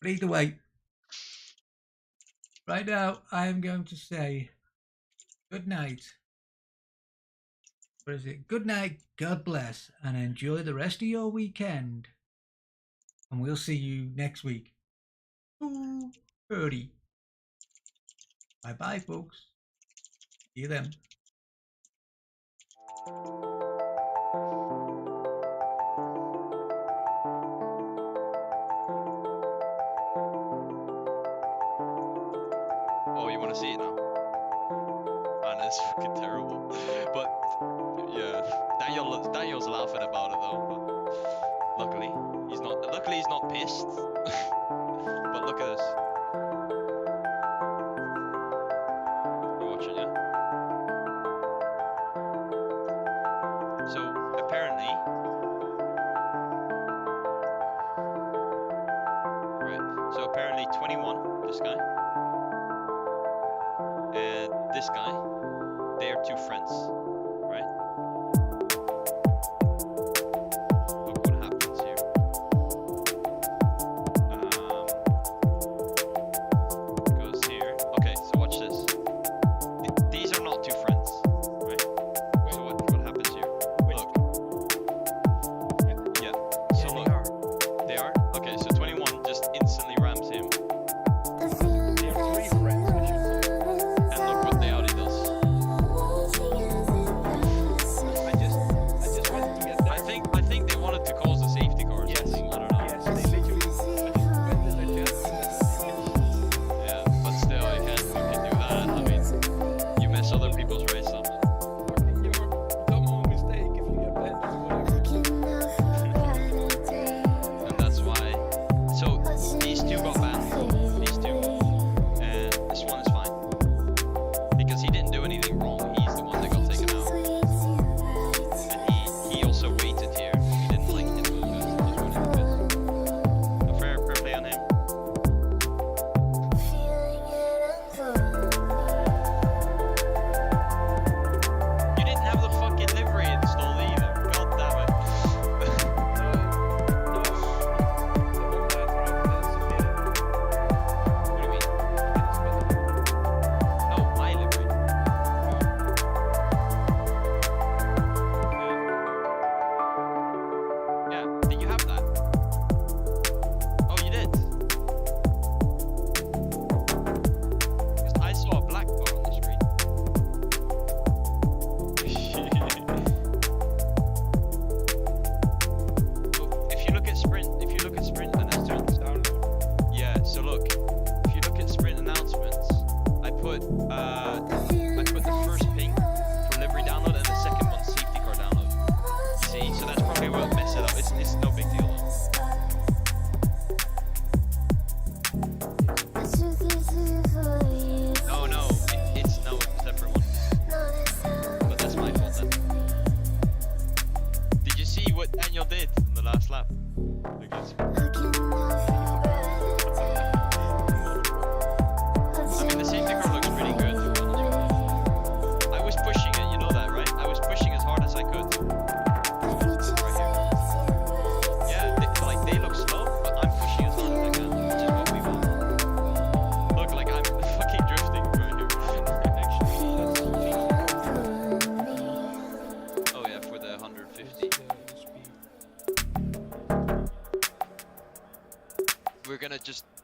But either way, right now, I am going to say Good night. What is it? Good night, God bless, and enjoy the rest of your weekend. And we'll see you next week. 2:30. Bye-bye, folks. See you then. Oh, you want to see it now? Man, it's fucking terrible. But yeah, Daniel's laughing about it though. But luckily, he's not. Luckily, he's not pissed. But look at this. You're watching, yeah? So apparently, right? So apparently, 21. This guy. And this guy, they are two friends, right? Look what happens here. Goes here. Okay, so watch this. These are not two friends, right? So what happens here? Look. Yeah. So look. They are? Okay, so 21 just instantly rams him.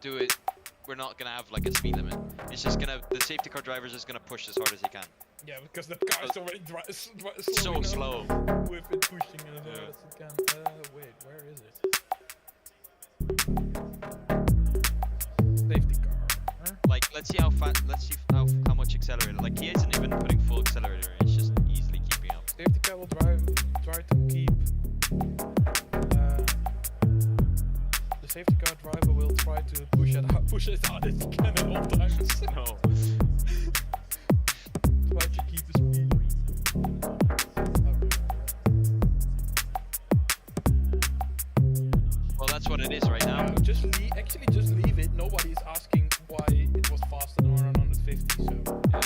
Do it. We're not gonna have like a speed limit. It's just gonna, the safety car driver's just gonna push as hard as he can. Yeah, because the car is already so slow. With it pushing as hard as it can. Wait, where is it? Safety car. Huh? Like, let's see how fast. Let's see how much accelerator. Like, he isn't even putting full accelerator. It's just easily keeping up. Safety car will try to keep. The safety car driver will try to push as hard as he can at all times. No. Try to keep the speed. Well, that's what it is right now. Just leave it. Nobody is asking why it was faster than 150. So yeah.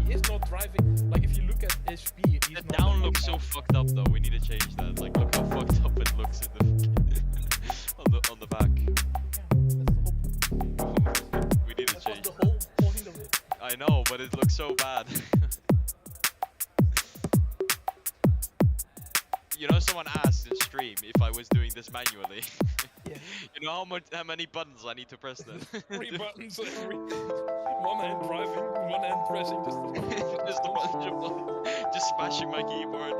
He is not driving. Like if you look at his speed, he's the not down looks so fucked up though. We need to change that. Like look how fucked up it looks in the on the back. Yeah, that's the whole. We need to change. That's the whole point of it. I know, but it looks so bad. you know, someone asked in stream if I was doing this manually. Yeah. You know how many buttons I need to press then? 3 buttons every. One hand driving, one hand pressing. Just a bunch of buttons. Just smashing my keyboard.